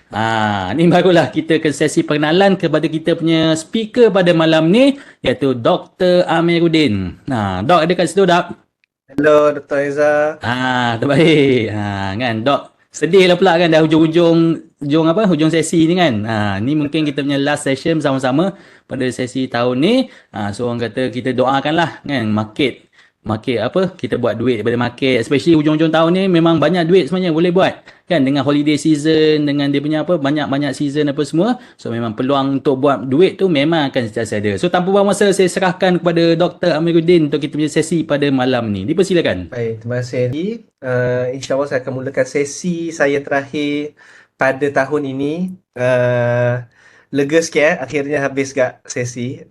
Ni barulah kita ke sesi pengenalan kepada kita punya speaker pada malam ni, iaitu Dr. Amiruddin. Dok ada kat situ, Dok? Hello Dr. Eza. Terbaik. Kan, Dok. Sedih lah pula kan dah hujung sesi ni kan. Ni mungkin kita punya last session sama-sama pada sesi tahun ni. So orang kata kita doakanlah kan market apa kita buat duit daripada market, especially hujung-hujung tahun ni memang banyak duit sebenarnya boleh buat kan, dengan holiday season, dengan dia punya apa banyak-banyak season apa semua. So memang peluang untuk buat duit tu memang akan sentiasa ada. So tanpa buang masa, saya serahkan kepada Dr. Amiruddin untuk kita punya sesi pada malam ni. Dipersilakan. Baik, terima kasih Andy. InsyaAllah saya akan mulakan sesi saya terakhir pada tahun ini. Lega sikit akhirnya habis gak sesi.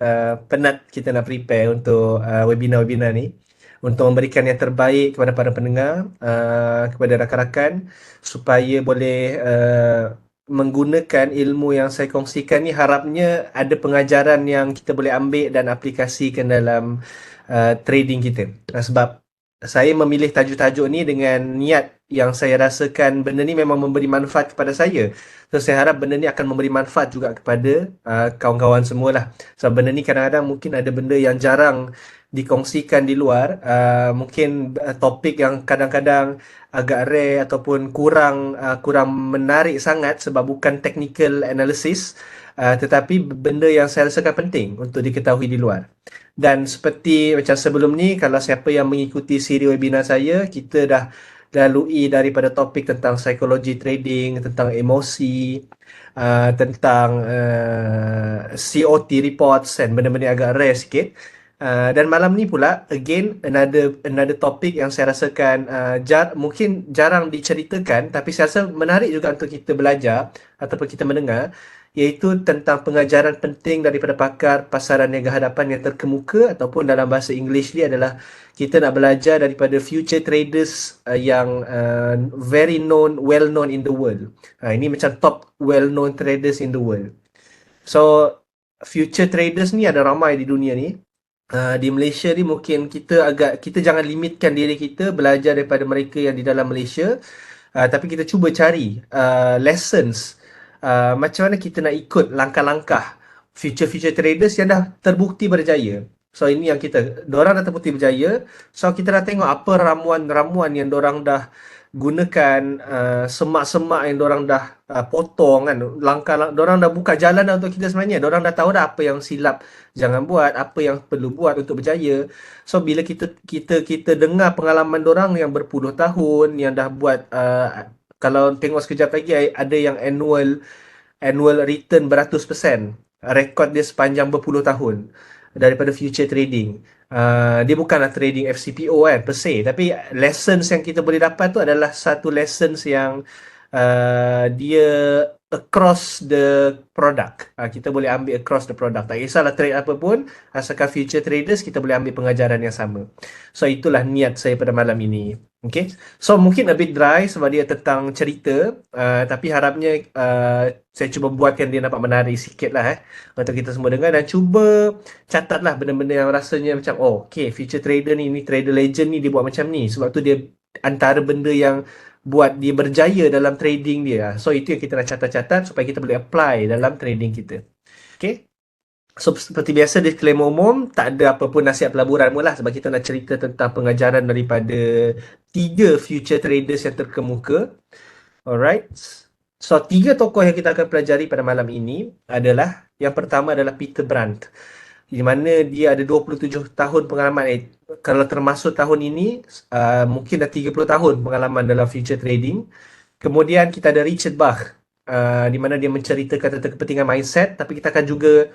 Penat kita nak prepare untuk webinar-webinar ni. Untuk memberikan yang terbaik kepada para pendengar, kepada rakan-rakan, supaya boleh menggunakan ilmu yang saya kongsikan ni, harapnya ada pengajaran yang kita boleh ambil dan aplikasikan dalam trading kita. Sebab saya memilih tajuk-tajuk ni dengan niat yang saya rasakan benda ni memang memberi manfaat kepada saya. So saya harap benda ni akan memberi manfaat juga kepada kawan-kawan semualah. Sebab benda ni kadang-kadang mungkin ada benda yang jarang dikongsikan di luar. Mungkin topik yang kadang-kadang agak rare ataupun kurang menarik sangat sebab bukan technical analysis. Tetapi benda yang saya rasakan penting untuk diketahui di luar. Dan seperti macam sebelum ni, kalau siapa yang mengikuti siri webinar saya, kita dah lalui daripada topik tentang psikologi trading, tentang emosi, tentang COT reports dan benda-benda agak rare sikit. Dan malam ni pula, again, another topik yang saya rasakan mungkin jarang diceritakan, tapi saya rasa menarik juga untuk kita belajar ataupun kita mendengar, iaitu tentang pengajaran penting daripada pakar pasaran niaga hadapan yang terkemuka, ataupun dalam bahasa Inggeris ni adalah kita nak belajar daripada future traders yang very well known in the world. Ini macam top well known traders in the world. So future traders ni ada ramai di dunia ni. Di Malaysia ni mungkin kita jangan limitkan diri kita belajar daripada mereka yang di dalam Malaysia, tapi kita cuba cari lessons, macam mana kita nak ikut langkah-langkah future traders yang dah terbukti berjaya. So ini yang diorang dah terbukti berjaya. So kita dah tengok apa ramuan-ramuan yang diorang dah gunakan, semak-semak yang diorang dah potong kan, diorang dah buka jalan dah untuk kita sebenarnya. Diorang dah tahu dah apa yang silap jangan buat, apa yang perlu buat untuk berjaya. So bila kita dengar pengalaman diorang yang berpuluh tahun, yang dah buat kalau tengok sekejap lagi ada yang annual return beratus persen. Rekod dia sepanjang berpuluh tahun daripada future trading. Dia bukanlah trading FCPO kan per se, tapi lessons yang kita boleh dapat tu adalah satu lessons yang dia across the product. Kita boleh ambil across the product. Tak kisahlah trade apa pun, asalkan future traders kita boleh ambil pengajaran yang sama. So itulah niat saya pada malam ini. Okay, so mungkin a bit dry sebab dia tentang cerita, tapi harapnya saya cuba buatkan dia nampak menarik sikit lah untuk kita semua dengar, dan cuba catatlah benda-benda yang rasanya macam okay, future trader ni trader legend ni dia buat macam ni, sebab tu dia antara benda yang buat dia berjaya dalam trading dia. So itu yang kita nak catat-catat supaya kita boleh apply dalam trading kita. Okay, so seperti biasa disclaimer umum, tak ada apa pun nasihat pelaburan mula sebab kita nak cerita tentang pengajaran daripada 3 future traders yang terkemuka. Alright. So 3 tokoh yang kita akan pelajari pada malam ini adalah, yang pertama adalah Peter Brandt, di mana dia ada 27 tahun pengalaman. Kalau termasuk tahun ini, mungkin dah 30 tahun pengalaman dalam future trading. Kemudian kita ada Richard Bach, di mana dia menceritakan tentang kepentingan mindset, tapi kita akan juga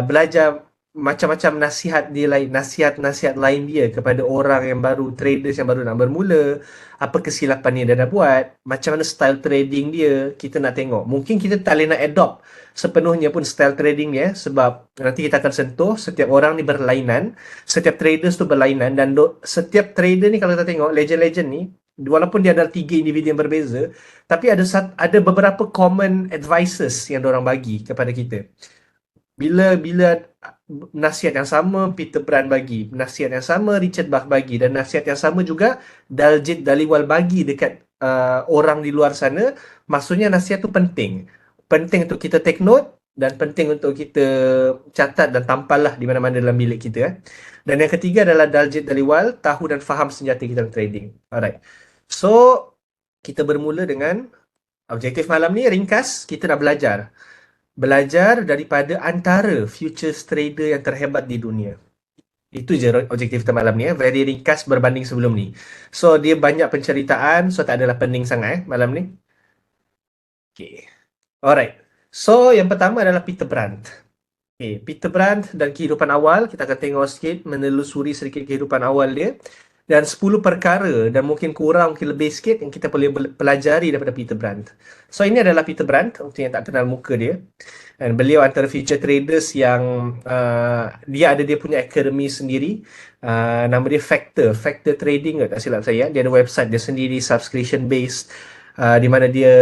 belajar macam-macam nasihat lain dia kepada orang yang baru, traders yang baru nak bermula, apa kesilapan yang dia dah buat, macam mana style trading dia, kita nak tengok. Mungkin kita tak boleh nak adopt sepenuhnya pun style trading dia, sebab nanti kita akan sentuh setiap orang ni berlainan, setiap traders tu berlainan, dan setiap trader ni kalau kita tengok legend-legend ni, walaupun dia ada 3 individu yang berbeza, tapi ada beberapa common advices yang diorang bagi kepada kita. Bila nasihat yang sama Peter Brandt bagi, nasihat yang sama Richard Bach bagi, dan nasihat yang sama juga Daljit Dhaliwal bagi dekat orang di luar sana, maksudnya nasihat tu penting. Penting untuk kita take note dan penting untuk kita catat dan tampal lah di mana-mana dalam bilik kita. Dan yang ketiga adalah daljit daliwal, tahu dan faham senjata kita dalam trading. Alright. So, kita bermula dengan objektif malam ni ringkas, kita nak belajar. Belajar daripada antara futures trader yang terhebat di dunia. Itu je objektif kita malam ni. Very ringkas berbanding sebelum ni. So, dia banyak penceritaan. So, tak adalah pening sangat malam ni. Okay. Alright. So, yang pertama adalah Peter Brandt. Okay. Peter Brandt dan kehidupan awal. Kita akan tengok sikit, menelusuri sedikit kehidupan awal dia. Dan 10 perkara dan mungkin kurang, mungkin lebih sikit yang kita boleh pelajari daripada Peter Brandt. So, ini adalah Peter Brandt, untuk yang tak kenal muka dia. Dan beliau antara future traders yang dia punya academy sendiri. Nama dia Factor Trading, tak silap saya. Dia ada website dia sendiri, subscription based, di mana dia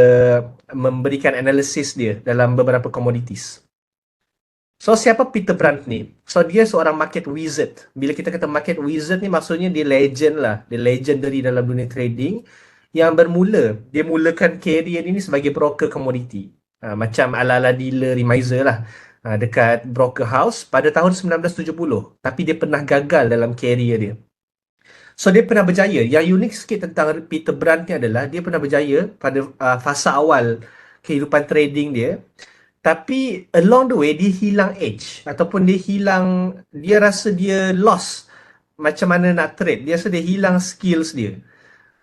memberikan analisis dia dalam beberapa commodities. So, siapa Peter Brandt ni? So, dia seorang market wizard. Bila kita kata market wizard ni, maksudnya dia legend lah. Dia legendary dalam dunia trading. Yang bermula, dia mulakan career ni sebagai broker commodity. Macam ala-ala dealer remiser lah. Dekat broker house pada tahun 1970. Tapi dia pernah gagal dalam career dia. So, dia pernah berjaya. Yang unik sikit tentang Peter Brandt ni adalah dia pernah berjaya pada fasa awal kehidupan trading dia. Tapi along the way dia hilang edge ataupun dia rasa dia lost macam mana nak trade. Dia rasa dia hilang skills dia.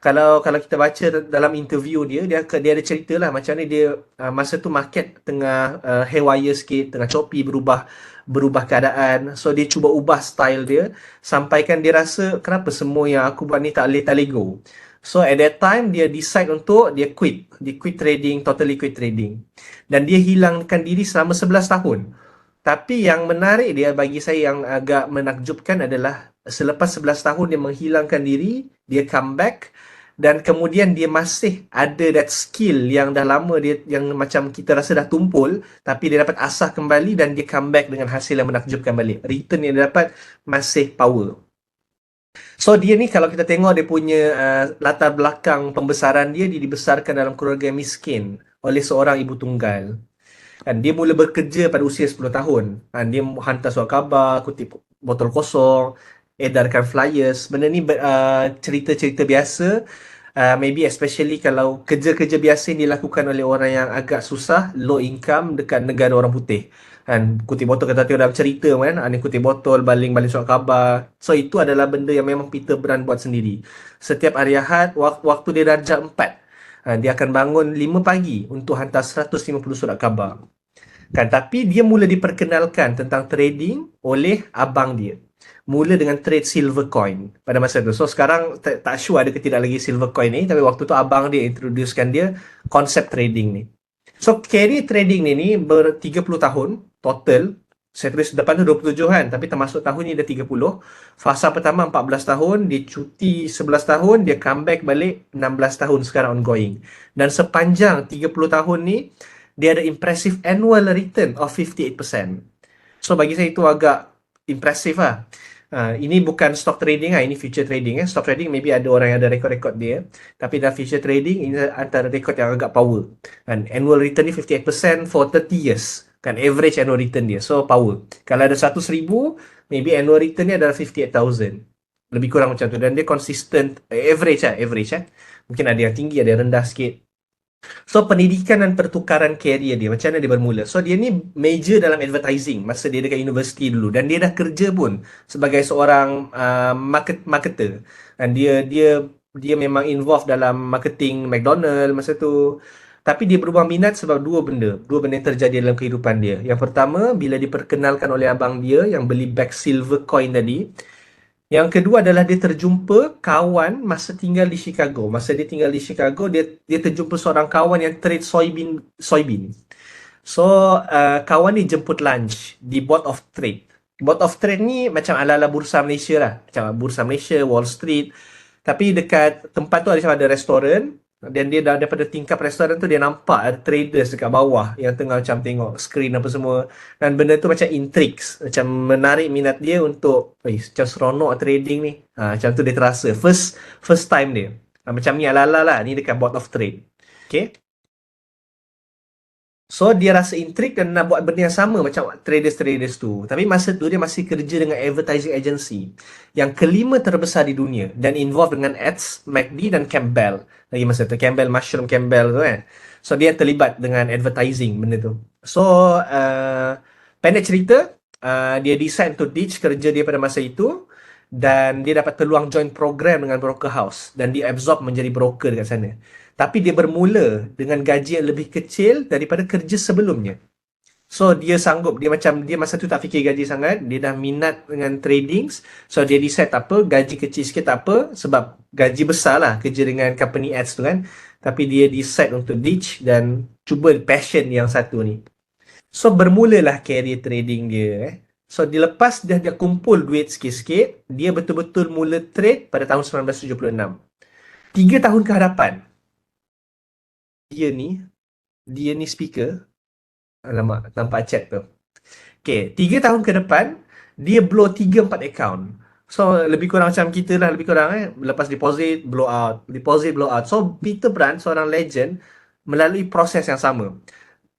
Kalau kita baca dalam interview dia ada cerita lah macam ni dia masa tu market tengah haywire sikit, tengah choppy, berubah keadaan. So dia cuba ubah style dia sampaikan dia rasa kenapa semua yang aku buat ni tak boleh go. So at that time dia decide untuk dia quit trading, totally quit trading. Dan dia hilangkan diri selama 11 tahun. Tapi yang menarik dia bagi saya yang agak menakjubkan adalah selepas 11 tahun dia menghilangkan diri, dia come back dan kemudian dia masih ada that skill yang dah lama dia yang macam kita rasa dah tumpul, tapi dia dapat asah kembali dan dia come back dengan hasil yang menakjubkan balik. Return yang dia dapat masih power. So dia ni kalau kita tengok dia punya latar belakang pembesaran dia dibesarkan dalam keluarga miskin oleh seorang ibu tunggal. Dan dia mula bekerja pada usia 10 tahun. Dia hantar surat khabar, kutip botol kosong, edarkan flyers. Benda ni cerita-cerita biasa. Maybe especially kalau kerja-kerja biasa yang dilakukan oleh orang yang agak susah, low income dekat negara orang putih. Kan kutip botol kita tengok dalam cerita kan, ni kutip botol, baling surat khabar. So itu adalah benda yang memang Peter Brandt buat sendiri. Setiap hari Ahad, waktu dia darjah 4, dia akan bangun 5 pagi untuk hantar 150 surat khabar. Kan, tapi dia mula diperkenalkan tentang trading oleh abang dia. Mula dengan trade silver coin pada masa tu. So sekarang tak sure ada ke tidak lagi silver coin ni, tapi waktu tu abang dia introducekan dia konsep trading ni. So carry trading ni 30 tahun total. Saya tulis depan tu 27 kan, tapi termasuk tahun ni dah 30. Fasa pertama 14 tahun, dia cuti 11 tahun, dia comeback balik 16 tahun sekarang ongoing. Dan sepanjang 30 tahun ni, dia ada impressive annual return of 58%. So bagi saya itu agak impressive lah. Ini bukan stock trading lah, ini future trading. Stock trading maybe ada orang yang ada rekod-rekod dia. Tapi dalam future trading, ini antara rekod yang agak power. And annual return ni 58% for 30 years. Kan average annual return dia. So power. Kalau ada 100,000, maybe annual return ni adalah 58,000. Lebih kurang macam tu. Dan dia consistent, average. Mungkin ada yang tinggi, ada yang rendah sikit. So pendidikan dan pertukaran career dia, macam mana dia bermula. So dia ni major dalam advertising masa dia dekat universiti dulu. Dan dia dah kerja pun sebagai seorang marketer. Dan dia memang involved dalam marketing McDonald masa tu. Tapi dia berubah minat sebab dua benda yang terjadi dalam kehidupan dia. Yang pertama, bila diperkenalkan oleh abang dia yang beli bag silver coin tadi. Yang kedua adalah dia terjumpa kawan masa tinggal di Chicago. Masa dia tinggal di Chicago, dia terjumpa seorang kawan yang trade soybean. So, kawan ni jemput lunch di Board of Trade. Board of Trade ni macam ala-ala Bursa Malaysia lah. Macam Bursa Malaysia, Wall Street. Tapi dekat tempat tu ada restoran. Dan dia daripada tingkap restoran tu dia nampak ada traders dekat bawah yang tengah macam tengok screen apa semua. Dan benda tu macam intrigues, macam menarik minat dia untuk macam seronok trading ni. Macam tu dia terasa first time dia. Macam ni ala-ala lah. Ni dekat board of trade. Okay. So dia rasa intrigue dan nak buat benda yang sama macam traders-traders tu. Tapi masa tu dia masih kerja dengan advertising agency yang kelima terbesar di dunia dan involved dengan ads, McD dan Campbell. Lagi masa tu Campbell, Mushroom Campbell tu kan. So dia terlibat dengan advertising benda tu. So pendek cerita, dia decide untuk ditch kerja dia pada masa itu dan dia dapat peluang join program dengan broker house dan dia absorb menjadi broker dekat sana. Tapi dia bermula dengan gaji yang lebih kecil daripada kerja sebelumnya. So dia sanggup, dia masa tu tak fikir gaji sangat, dia dah minat dengan trading. So dia decide tak apa, gaji kecil sikit tak apa sebab gaji besar lah kerja dengan company ads tu kan. Tapi dia decide untuk ditch dan cuba passion yang satu ni. So bermulalah career trading dia. So dilepas dia kumpul duit sikit-sikit, dia betul-betul mula trade pada tahun 1976. 3 tahun ke hadapan, dia ni speaker. Alamak, nampak chat tu. Okay, 3 tahun ke depan, dia blow 3-4 account. So, lebih kurang macam kita lah, lebih kurang lepas deposit, blow out. Deposit, blow out. So, Peter Brand, seorang legend, melalui proses yang sama.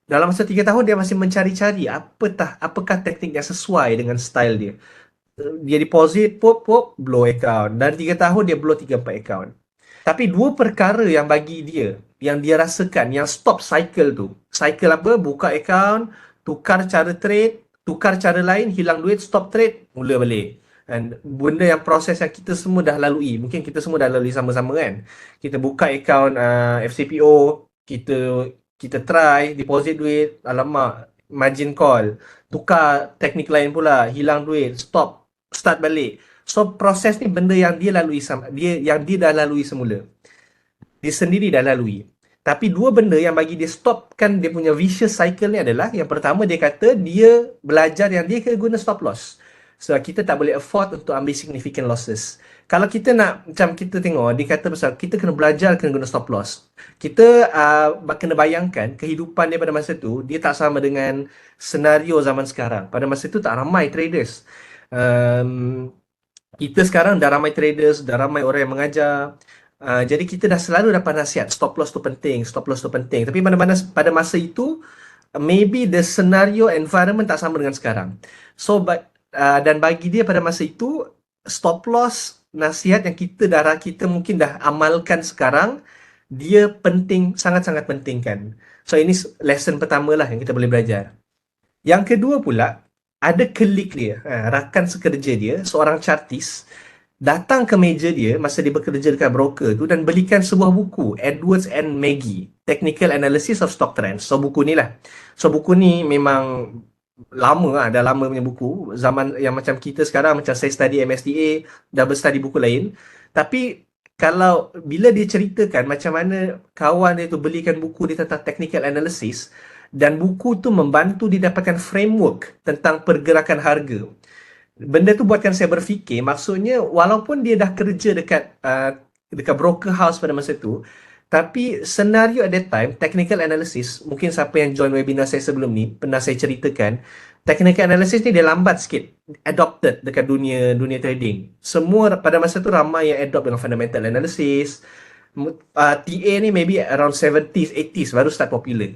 Dalam masa 3 tahun, dia masih mencari-cari apakah teknik yang sesuai dengan style dia. Dia deposit, pop, blow account. Dan 3 tahun, dia blow 3-4 account. Tapi dua perkara yang bagi dia, yang dia rasakan, yang stop cycle tu. Cycle apa? Buka account, tukar cara trade, tukar cara lain, hilang duit, stop trade, mula balik. Dan benda yang proses yang kita semua dah lalui. Mungkin kita semua dah lalui sama-sama kan. Kita buka account FCPO, kita try, deposit duit, alamak, margin call, tukar teknik lain pula, hilang duit, stop, start balik. So proses ni benda yang dia lalui dia dah lalui semula. Dia sendiri dah lalui. Tapi dua benda yang bagi dia stopkan dia punya vicious cycle ni adalah, yang pertama dia kata dia belajar yang dia kena guna stop loss. So kita tak boleh afford untuk ambil significant losses. Kalau kita nak, macam kita tengok, dia kata pasal kita kena belajar kena guna stop loss. Kita kena bayangkan kehidupan dia pada masa tu, dia tak sama dengan senario zaman sekarang. Pada masa tu tak ramai traders. Kita sekarang dah ramai traders, dah ramai orang yang mengajar. Jadi kita dah selalu dapat nasihat, stop loss tu penting, stop loss tu penting. Tapi pada masa itu, maybe the scenario environment tak sama dengan sekarang. So, dan bagi dia pada masa itu, stop loss, nasihat yang kita mungkin dah amalkan sekarang, dia penting, sangat-sangat penting kan. So ini lesson pertama lah yang kita boleh belajar. Yang kedua pula, ada klik dia, rakan sekerja dia, seorang chartis, datang ke meja dia masa dia bekerja dekat broker tu dan belikan sebuah buku, Edwards and Maggie, Technical Analysis of Stock Trends. So buku ni lah. So buku ni memang lama lah, dah lama punya buku. Zaman yang macam kita sekarang, macam saya study MSDA, dah berstudy buku lain. Tapi kalau bila dia ceritakan macam mana kawan dia tu belikan buku dia tentang technical analysis, dan buku tu membantu dia dapatkan framework tentang pergerakan harga. Benda tu buatkan saya berfikir, maksudnya walaupun dia dah kerja dekat broker house pada masa tu, tapi senario at that time, technical analysis, mungkin siapa yang join webinar saya sebelum ni, pernah saya ceritakan, technical analysis ni dia lambat sikit adopted dekat dunia trading. Semua pada masa tu ramai yang adopt dengan fundamental analysis. TA ni maybe around 70s, 80s baru start popular.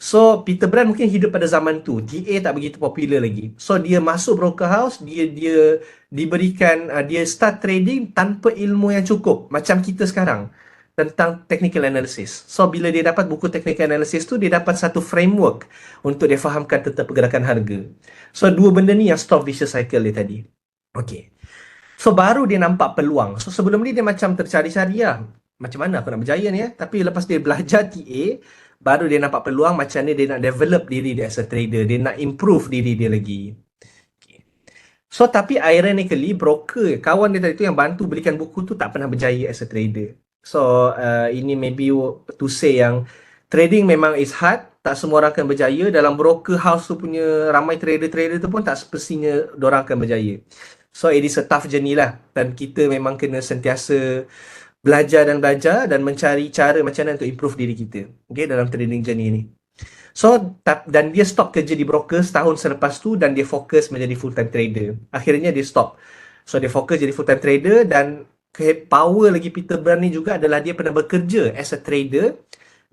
So Peter Brand mungkin hidup pada zaman tu, TA tak begitu popular lagi. So dia masuk broker house, dia diberikan, dia start trading tanpa ilmu yang cukup macam kita sekarang tentang technical analysis. So bila dia dapat buku technical analysis tu, dia dapat satu framework untuk dia fahamkan tentang pergerakan harga. So dua benda ni yang stop vicious cycle dia tadi. Okay. So baru dia nampak peluang. So sebelum ni dia macam tercari-cari lah, macam mana aku nak berjaya ni Tapi lepas dia belajar TA, baru dia nampak peluang macam ni dia nak develop diri dia as a trader. Dia nak improve diri dia lagi. Okay. So tapi ironically, broker, kawan dia tadi tu yang bantu belikan buku tu tak pernah berjaya as a trader. So ini maybe to say yang trading memang is hard. Tak semua orang akan berjaya. Dalam broker house tu punya ramai trader-trader tu pun tak semestinya diorang akan berjaya. So it is a tough journey lah. Dan kita memang kena sentiasa belajar dan mencari cara macam mana untuk improve diri kita, okay, dalam trading journey ni. So dan dia stop kerja di broker setahun selepas tu dan dia fokus menjadi full time trader. Akhirnya dia stop. So dia fokus jadi full time trader dan power lagi Peter Brand ni juga adalah dia pernah bekerja as a trader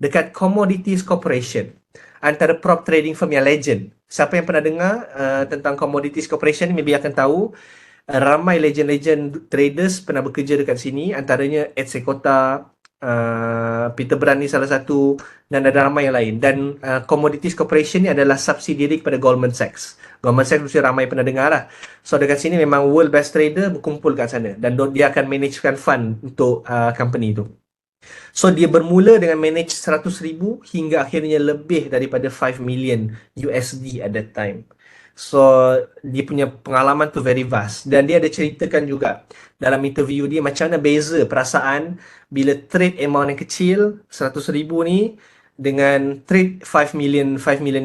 dekat Commodities Corporation, antara prop trading firm yang legend. Siapa yang pernah dengar tentang Commodities Corporation ni maybe akan tahu ramai legend-legend traders pernah bekerja dekat sini, antaranya Ed Sekota, Peter Brand ni salah satu, dan ada ramai yang lain. Dan Commodities Corporation ni adalah subsidiary kepada Goldman Sachs. Goldman Sachs mesti ramai pernah dengar lah. So dekat sini memang world best trader berkumpul kat sana, dan dia akan managekan fund untuk company tu. So dia bermula dengan manage 100,000 hingga akhirnya lebih daripada 5 million USD at that time. So dia punya pengalaman tu very vast, dan dia ada ceritakan juga dalam interview dia macam mana beza perasaan bila trade amount yang kecil 100,000 ni dengan trade 5 million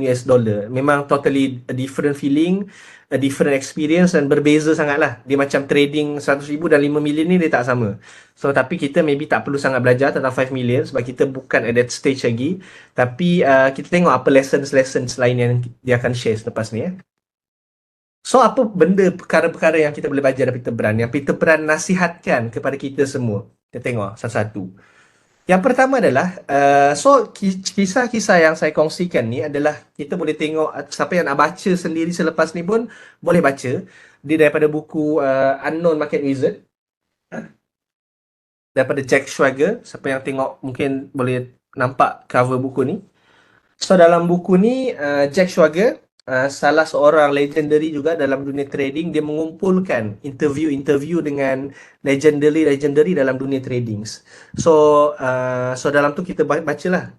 US dollar. Memang totally a different feeling, a different experience, dan berbeza sangat lah. Dia macam trading 100,000 dan 5 million ni dia tak sama. So tapi kita maybe tak perlu sangat belajar tentang 5 million sebab kita bukan at that stage lagi. Tapi kita tengok apa lessons lain yang dia akan share selepas ni. So apa benda perkara-perkara yang kita boleh belajar dari Peter Brand, yang Peter Brand nasihatkan kepada kita semua? Kita tengok satu-satu. Yang pertama adalah, kisah-kisah yang saya kongsikan ni adalah kita boleh tengok, siapa yang nak baca sendiri selepas ni pun boleh baca. Dia daripada buku Unknown Market Wizard, daripada Jack Schwager. Siapa yang tengok mungkin boleh nampak cover buku ni. So dalam buku ni, Jack Schwager, salah seorang legendary juga dalam dunia trading, dia mengumpulkan interview dengan legendary dalam dunia trading. So dalam tu kita bacalah,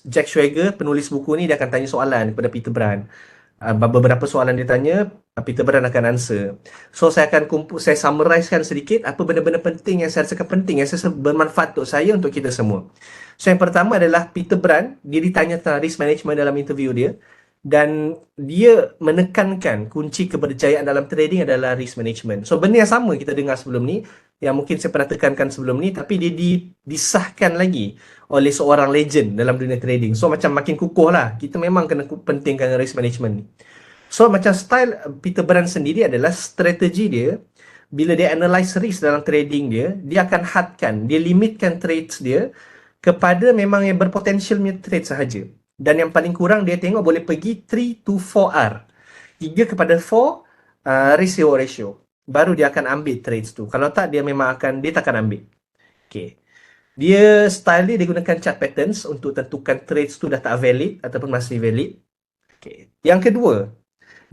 Jack Schwager, penulis buku ni, dia akan tanya soalan kepada Peter Brand. Beberapa soalan dia tanya, Peter Brand akan answer. So saya akan saya summarizekan sedikit apa benda-benda penting yang saya rasa penting, yang saya rasa bermanfaat untuk saya, untuk kita semua. So yang pertama adalah Peter Brand, dia ditanya tentang risk management dalam interview dia, dan dia menekankan kunci keberjayaan dalam trading adalah risk management. So benda yang sama kita dengar sebelum ni, yang mungkin saya pernah tekankan sebelum ni, tapi dia disahkan lagi oleh seorang legend dalam dunia trading. So macam makin kukuh lah, kita memang kena pentingkan risk management ni. So macam style Peter Brand sendiri adalah strategi dia, bila dia analyse risk dalam trading dia akan hadkan, dia limitkan trades dia kepada memang yang berpotensial punya trade sahaja. Dan yang paling kurang dia tengok boleh pergi 3 to 4R. 3 kepada 4 ratio. Baru dia akan ambil trades tu. Kalau tak, dia tak akan ambil. Okay. Dia style dia gunakan chart patterns untuk tentukan trades tu dah tak valid ataupun masih valid. Okay. Yang kedua,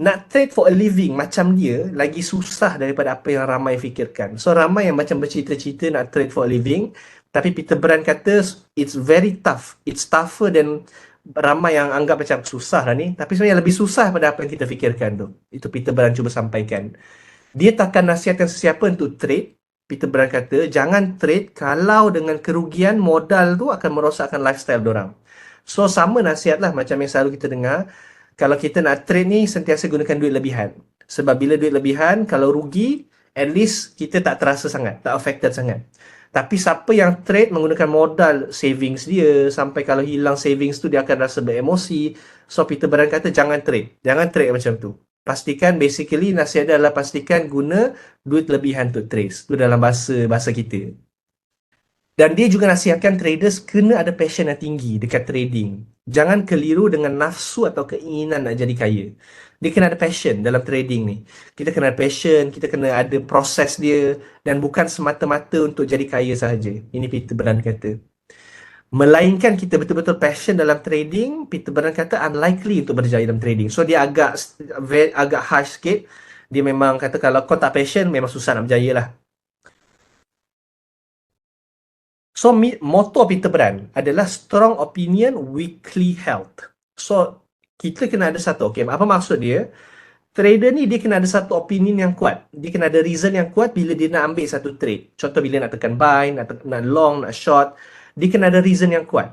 nak trade for a living macam dia lagi susah daripada apa yang ramai fikirkan. So ramai yang macam bercita-cita nak trade for a living, tapi Peter Brand kata it's very tough. It's tougher than ramai yang anggap macam susah lah ni, tapi sebenarnya lebih susah pada apa yang kita fikirkan tu. Itu Peter Brand cuba sampaikan. Dia takkan nasihatkan sesiapa untuk trade. Peter Brand kata jangan trade kalau dengan kerugian modal tu akan merosakkan lifestyle diorang. So sama nasihat lah macam yang selalu kita dengar, kalau kita nak trade ni sentiasa gunakan duit lebihan. Sebab bila duit lebihan, kalau rugi, at least kita tak terasa sangat, tak affected sangat. Tapi siapa yang trade menggunakan modal savings dia, sampai kalau hilang savings tu dia akan rasa beremosi. So Peter Brand kata jangan trade macam tu. Pastikan, basically nasihat dia adalah pastikan guna duit lebihan untuk trade. Itu dalam bahasa kita. Dan dia juga nasihatkan traders kena ada passion yang tinggi dekat trading. Jangan keliru dengan nafsu atau keinginan nak jadi kaya. Dia kena ada passion dalam trading ni. Kita kena ada passion, kita kena ada proses dia, dan bukan semata-mata untuk jadi kaya sahaja. Ini Peter Brand kata. Melainkan kita betul-betul passion dalam trading, Peter Brand kata unlikely untuk berjaya dalam trading. So dia agak harsh sikit. Dia memang kata kalau kau tak passion, memang susah nak berjaya lah. So motto Peter Brand adalah strong opinion, weakly held. So kita kena ada satu, okay, apa maksud dia? Trader ni dia kena ada satu opinion yang kuat. Dia kena ada reason yang kuat bila dia nak ambil satu trade. Contoh bila nak tekan buy, nak long, nak short, dia kena ada reason yang kuat.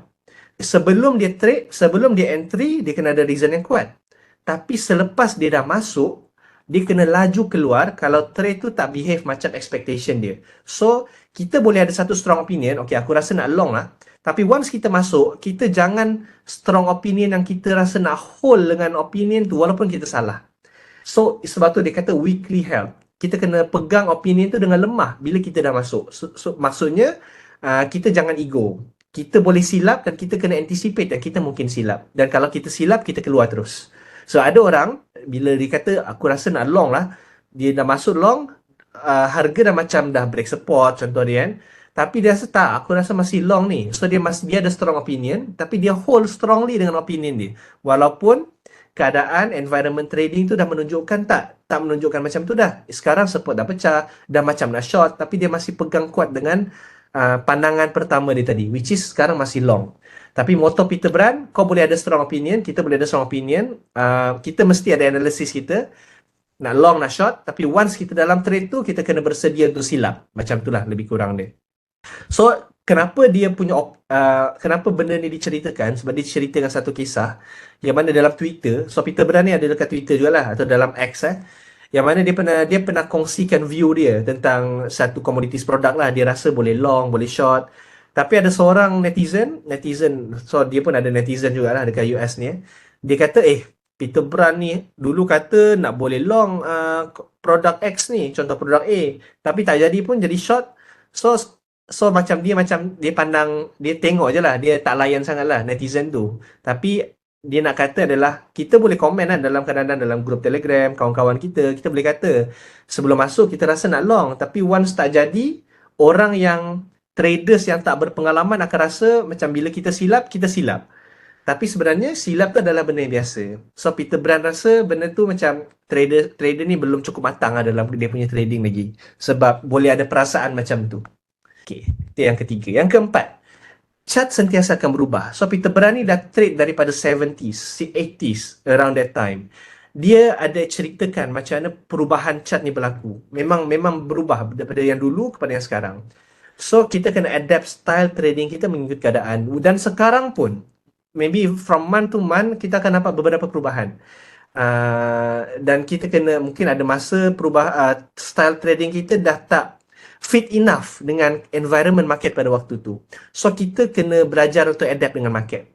Sebelum dia trade, sebelum dia entry, dia kena ada reason yang kuat. Tapi selepas dia dah masuk, dia kena laju keluar kalau trade tu tak behave macam expectation dia. So kita boleh ada satu strong opinion, okay, aku rasa nak long lah. Tapi once kita masuk, kita jangan strong opinion yang kita rasa nak hold dengan opinion tu walaupun kita salah. So sebab tu dia kata weakly held. kita kena pegang opinion tu dengan lemah bila kita dah masuk. Maksudnya kita jangan ego. Kita boleh silap dan kita kena anticipate dan kita mungkin silap. Dan kalau kita silap, kita keluar terus. So ada orang bila dia kata aku rasa nak long lah, dia dah masuk long, harga dah macam dah break support contoh dia kan. Tapi dia rasa tak, aku rasa masih long ni. So dia ada strong opinion, tapi dia hold strongly dengan opinion dia. Walaupun keadaan environment trading tu dah menunjukkan tak menunjukkan macam tu dah. Sekarang support dah pecah, dah macam nak short, tapi dia masih pegang kuat dengan pandangan pertama dia tadi, which is sekarang masih long. Tapi moto Peter Brand, kau boleh ada strong opinion, kita boleh ada strong opinion, kita mesti ada analisis kita, nak long, nak short, tapi once kita dalam trade tu, kita kena bersedia untuk silap. Macam itulah lebih kurang dia. So, kenapa kenapa benda ni diceritakan? Sebab dia ceritakan satu kisah yang mana dalam Twitter, so Peter Brand ni ada dekat Twitter jugalah, atau dalam X yang mana dia pernah kongsikan view dia tentang satu commodities product lah. Dia rasa boleh long, boleh short. Tapi ada seorang netizen, so dia pun ada netizen jugalah dekat US ni. Dia kata, Peter Brand ni dulu kata nak boleh long produk X ni, contoh produk A. Tapi tak jadi pun jadi short. So macam dia pandang, dia tengok je lah, dia tak layan sangat lah netizen tu. Tapi dia nak kata adalah kita boleh komen lah dalam kadang-kadang dalam grup Telegram, kawan-kawan kita boleh kata sebelum masuk kita rasa nak long, tapi once tak jadi, orang yang traders yang tak berpengalaman akan rasa macam bila kita silap. Tapi sebenarnya silap tu adalah benda yang biasa. So Peter Brand rasa benda tu macam trader ni belum cukup matang lah dalam dia punya trading lagi. Sebab boleh ada perasaan macam tu. Okay, itu yang ketiga. Yang keempat, chart sentiasa akan berubah. So Peter Brand ni dah trade daripada 70s, 80s, around that time. Dia ada ceritakan macam mana perubahan chart ni berlaku. Memang berubah daripada yang dulu kepada yang sekarang. So kita kena adapt style trading kita mengikut keadaan. Dan sekarang pun, maybe from month to month, kita akan nampak beberapa perubahan. Dan kita kena, mungkin ada masa style trading kita dah tak fit enough dengan environment market pada waktu tu. So kita kena belajar untuk adapt dengan market.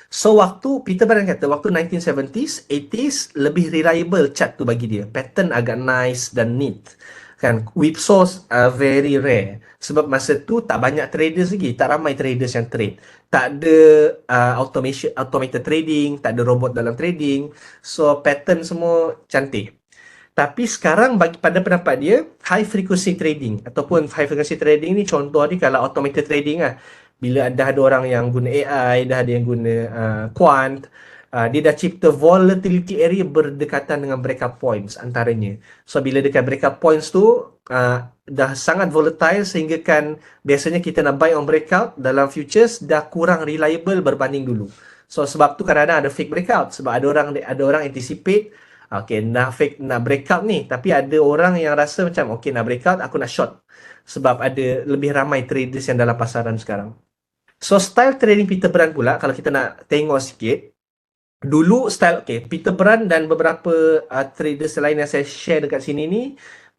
So Peter Brand kata waktu 1970s, 80s lebih reliable chart tu bagi dia. Pattern agak nice dan neat. Kan, whipsaws are very rare. Sebab masa tu tak banyak traders lagi, tak ramai traders yang trade. Tak ada automated trading, tak ada robot dalam trading. So pattern semua cantik. Tapi sekarang pada pendapat dia, high frequency trading ataupun high frequency trading ni contoh dia kalau automated trading lah. Bila dah ada orang yang guna AI, dah ada yang guna quant, dia dah cipta volatility area berdekatan dengan breakup points antaranya. So bila dekat breakup points tu dah sangat volatile sehingga kan biasanya kita nak buy on breakout dalam futures dah kurang reliable berbanding dulu. So sebab tu kadang-kadang ada fake breakout sebab ada orang anticipate nak breakout ni, tapi ada orang yang rasa macam nak breakout, aku nak short sebab ada lebih ramai traders yang dalam pasaran sekarang. So style trading Peter Brand pula, kalau kita nak tengok sikit, dulu style Peter Brand dan beberapa traders lain yang saya share dekat sini ni,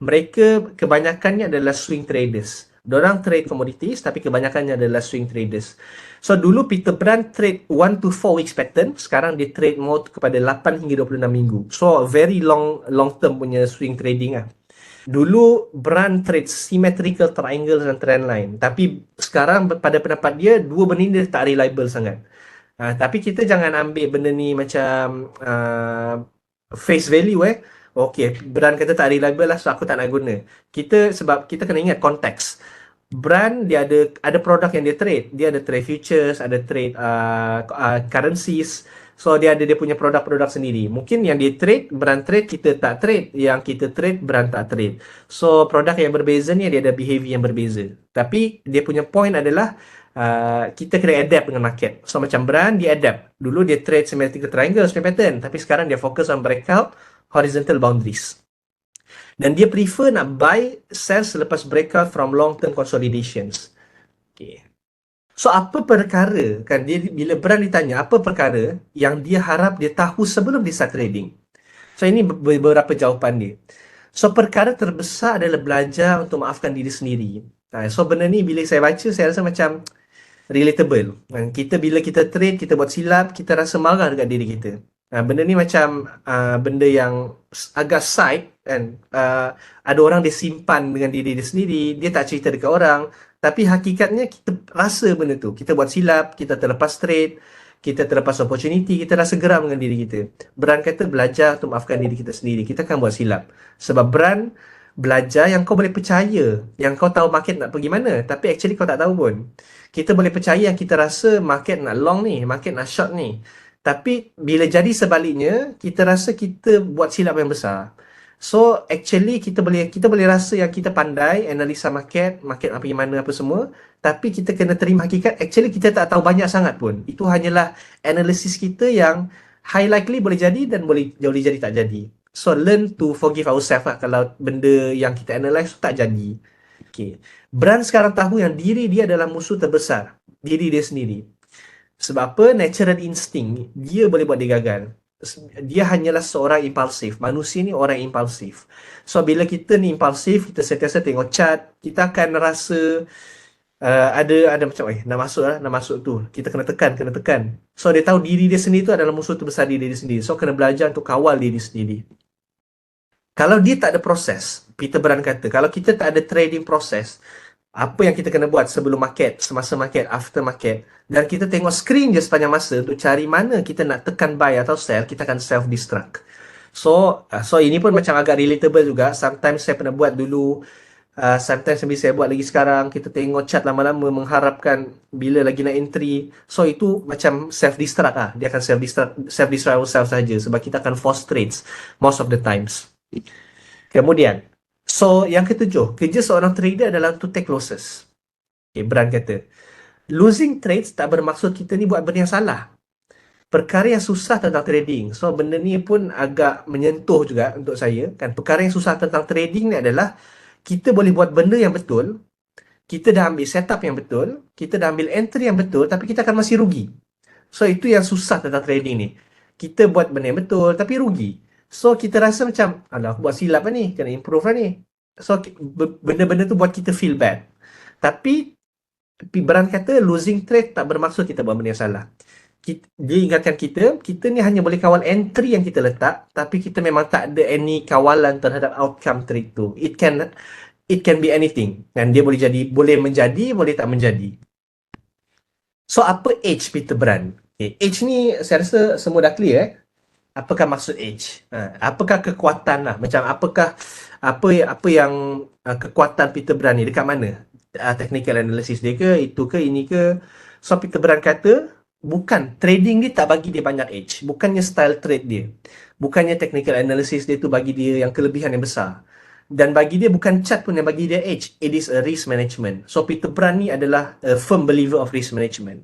mereka kebanyakannya adalah swing traders. Diorang trade commodities tapi kebanyakannya adalah swing traders. So dulu Peter Brand trade 1 to 4 weeks pattern, sekarang dia trade more kepada 8 hingga 26 minggu. So very long term punya swing trading lah. Dulu Brand trade symmetrical triangles dan trend line, tapi sekarang pada pendapat dia dua benda ni tak reliable sangat. Tapi kita jangan ambil benda ni macam face value Brand kata tak reliable lah, so aku tak nak guna. Sebab kita kena ingat konteks. Brand dia ada produk yang dia trade. Dia ada trade futures, ada trade currencies. So dia ada dia punya produk-produk sendiri. Mungkin yang dia trade, Brand trade, kita tak trade. Yang kita trade, Brand tak trade. So produk yang berbeza ni dia ada behavior yang berbeza. Tapi dia punya point adalah kita kena adapt dengan market. So macam Brand dia adapt. Dulu dia trade symmetrical triangles pattern, tapi sekarang dia fokus on breakout horizontal boundaries. Dan dia prefer nak buy, sell selepas breakout from long-term consolidations. So, apa perkara, kan, bila Brand ditanya, apa perkara yang dia harap dia tahu sebelum dia start trading? So, ini beberapa jawapan dia. So, perkara terbesar adalah belajar untuk maafkan diri sendiri. So, benda ni bila saya baca, saya rasa macam relatable. Bila kita trade, kita buat silap, kita rasa marah dekat diri kita. Benda ni macam benda yang agak side kan. Ada orang dia simpan dengan diri dia sendiri, dia tak cerita dekat orang, tapi hakikatnya kita rasa benda tu. Kita buat silap, kita terlepas trade, kita terlepas opportunity, kita rasa geram dengan diri kita. Brand kata belajar untuk maafkan diri kita sendiri. Kita akan buat silap. Sebab brand belajar yang kau boleh percaya, yang kau tahu market nak pergi mana, tapi actually kau tak tahu pun. Kita boleh percaya yang kita rasa market nak long ni, market nak short ni. Tapi bila jadi sebaliknya, kita rasa kita buat silap yang besar. So actually kita boleh rasa yang kita pandai analisa market, market nak pergi mana apa semua, tapi kita kena terima hakikat actually kita tak tahu banyak sangat pun. Itu hanyalah analisis kita yang high likely boleh jadi dan boleh jadi tak jadi. So learn to forgive ourselves lah kalau benda yang kita analyse tu tak jadi. Okay. Brand sekarang tahu yang diri dia adalah musuh terbesar. Diri dia sendiri. Sebab apa? Natural instinct. Dia boleh buat dia gagal. Dia hanyalah seorang impulsif. Manusia ni orang impulsif. So, bila kita ni impulsif, kita sentiasa tengok chart, kita akan rasa ada macam, nak masuk tu. Kita kena tekan. So, dia tahu diri dia sendiri tu adalah musuh terbesar diri dia sendiri. So, kena belajar untuk kawal diri sendiri. Kalau dia tak ada proses, Peter Brand kata, kalau kita tak ada trading proses, apa yang kita kena buat sebelum market, semasa market, after market, dan kita tengok screen je sepanjang masa untuk cari mana kita nak tekan buy atau sell, kita akan self-destruct. So ini pun macam agak relatable juga. Sometimes saya pernah buat dulu, sometimes saya buat lagi sekarang. Kita tengok chart lama-lama mengharapkan bila lagi nak entry. So itu macam self-destruct lah. Dia akan self-destruct ourselves saja sebab kita akan force trades most of the times. Kemudian, so yang ketujuh, kerja seorang trader adalah to take losses. Okay, Brand kata, losing trades tak bermaksud kita ni buat benda yang salah. Perkara yang susah tentang trading. So benda ni pun agak menyentuh juga untuk saya. Kan perkara yang susah tentang trading ni adalah kita boleh buat benda yang betul, kita dah ambil setup yang betul, kita dah ambil entry yang betul, tapi kita akan masih rugi. So itu yang susah tentang trading ni. Kita buat benda yang betul tapi rugi. So kita rasa macam, alah aku buat silap lah ni, kena improve lah ni. So benda-benda tu buat kita feel bad. Tapi Brand kata losing trade tak bermaksud kita buat benda yang salah. Dia ingatkan kita ni hanya boleh kawal entry yang kita letak, tapi kita memang tak ada any kawalan terhadap outcome trade tu. It can be anything. Dan dia boleh menjadi, boleh tak menjadi. So apa edge Peter Brand? Okay. Edge ni saya rasa semua dah clear. Apakah maksud edge? Apakah kekuatan lah? Macam apakah apa yang kekuatan Peter Brand ni dekat mana? Technical analysis dia ke, itu ke, ini ke? So Peter Brand kata bukan, trading dia tak bagi dia banyak edge. Bukannya style trade dia. Bukannya technical analysis dia tu bagi dia yang kelebihan yang besar. Dan bagi dia bukan chart pun yang bagi dia edge. It is a risk management. So Peter Brand ni adalah a firm believer of risk management.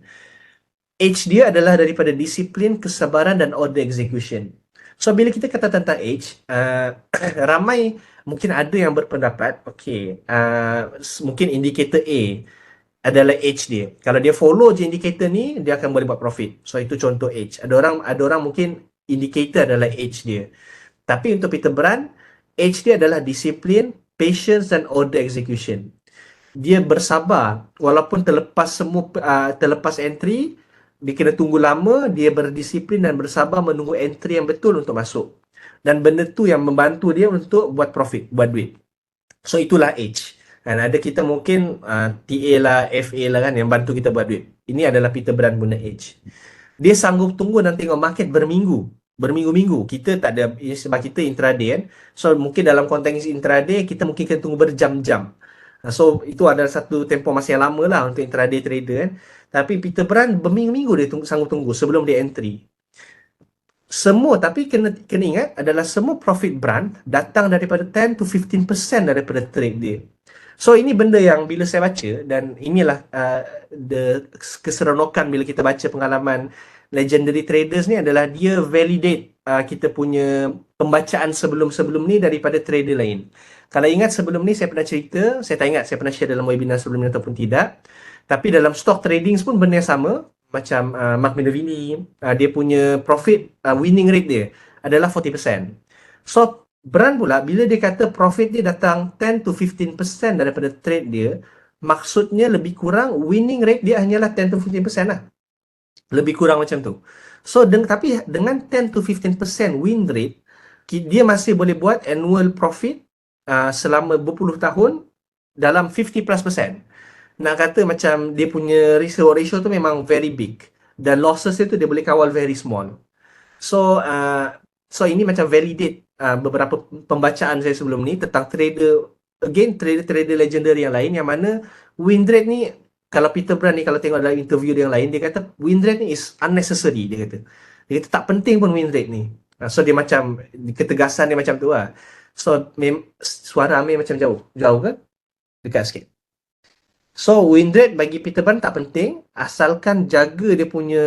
Edge dia adalah daripada disiplin, kesabaran dan order execution. So bila kita kata tentang edge, ramai mungkin ada yang berpendapat, mungkin indicator A adalah edge dia. Kalau dia follow je indicator ni, dia akan boleh buat profit. So itu contoh edge. Ada orang mungkin indicator adalah edge dia. Tapi untuk Peter Brand, edge dia adalah disiplin, patience dan order execution. Dia bersabar walaupun terlepas entry, dia kena tunggu lama, dia berdisiplin dan bersabar menunggu entry yang betul untuk masuk. Dan benda tu yang membantu dia untuk buat profit, buat duit. So itulah edge. Dan ada kita mungkin TA lah, FA lah kan yang bantu kita buat duit. Ini adalah Peter Brand guna edge. Dia sanggup tunggu dan tengok market berminggu-minggu. Kita tak ada, sebab kita intraday kan. So mungkin dalam konteks intraday, kita mungkin kena tunggu berjam-jam. So itu adalah satu tempoh masa yang lama lah untuk intraday trader kan. Tapi Peter Brand berminggu-minggu dia sanggup tunggu sebelum dia entry. Tapi kena ingat adalah semua profit Brand datang daripada 10 to 15% daripada trade dia. So ini benda yang bila saya baca, dan inilah keseronokan bila kita baca pengalaman legendary traders ni adalah dia validate kita punya pembacaan sebelum-sebelum ni daripada trader lain. Kalau ingat sebelum ni saya pernah cerita, saya tak ingat saya pernah share dalam webinar sebelum ni ataupun tidak. Tapi dalam stock trading pun benda yang sama. Macam Mark Minervini, dia punya profit winning rate dia adalah 40%. So Brand pula bila dia kata profit dia datang 10 to 15% daripada trade dia, maksudnya lebih kurang winning rate dia hanyalah 10 to 15% lah. Lebih kurang macam tu. So tapi dengan 10 to 15% win rate, dia masih boleh buat annual profit selama berpuluh tahun dalam 50+%. Nak kata macam dia punya risk reward ratio tu memang very big, dan losses dia tu dia boleh kawal very small. So ini macam validate beberapa pembacaan saya sebelum ni tentang trader legendary yang lain, yang mana win rate ni, kalau Peter Brand ni, kalau tengok dalam interview dia yang lain, dia kata win rate ni is unnecessary. Dia kata tak penting pun win rate ni. So dia macam, ketegasan dia macam tu lah. So suara Amir macam jauh ke? Dekat sikit. So win rate bagi Peter Brand tak penting, asalkan jaga dia punya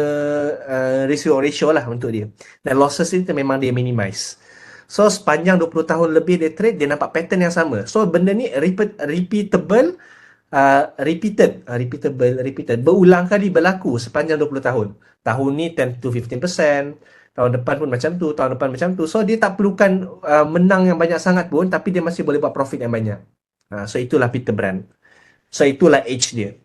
risk reward ratio lah untuk dia. Dan losses ni memang dia minimize. So sepanjang 20 tahun lebih dia trade, dia nampak pattern yang sama. So benda ni repeatable, repeated, berulang kali berlaku sepanjang 20 tahun. Tahun ni 10 to 15%, tahun depan pun macam tu, tahun depan macam tu. So dia tak perlukan menang yang banyak sangat pun, tapi dia masih boleh buat profit yang banyak. So itulah Peter Brand. So itulah age dia.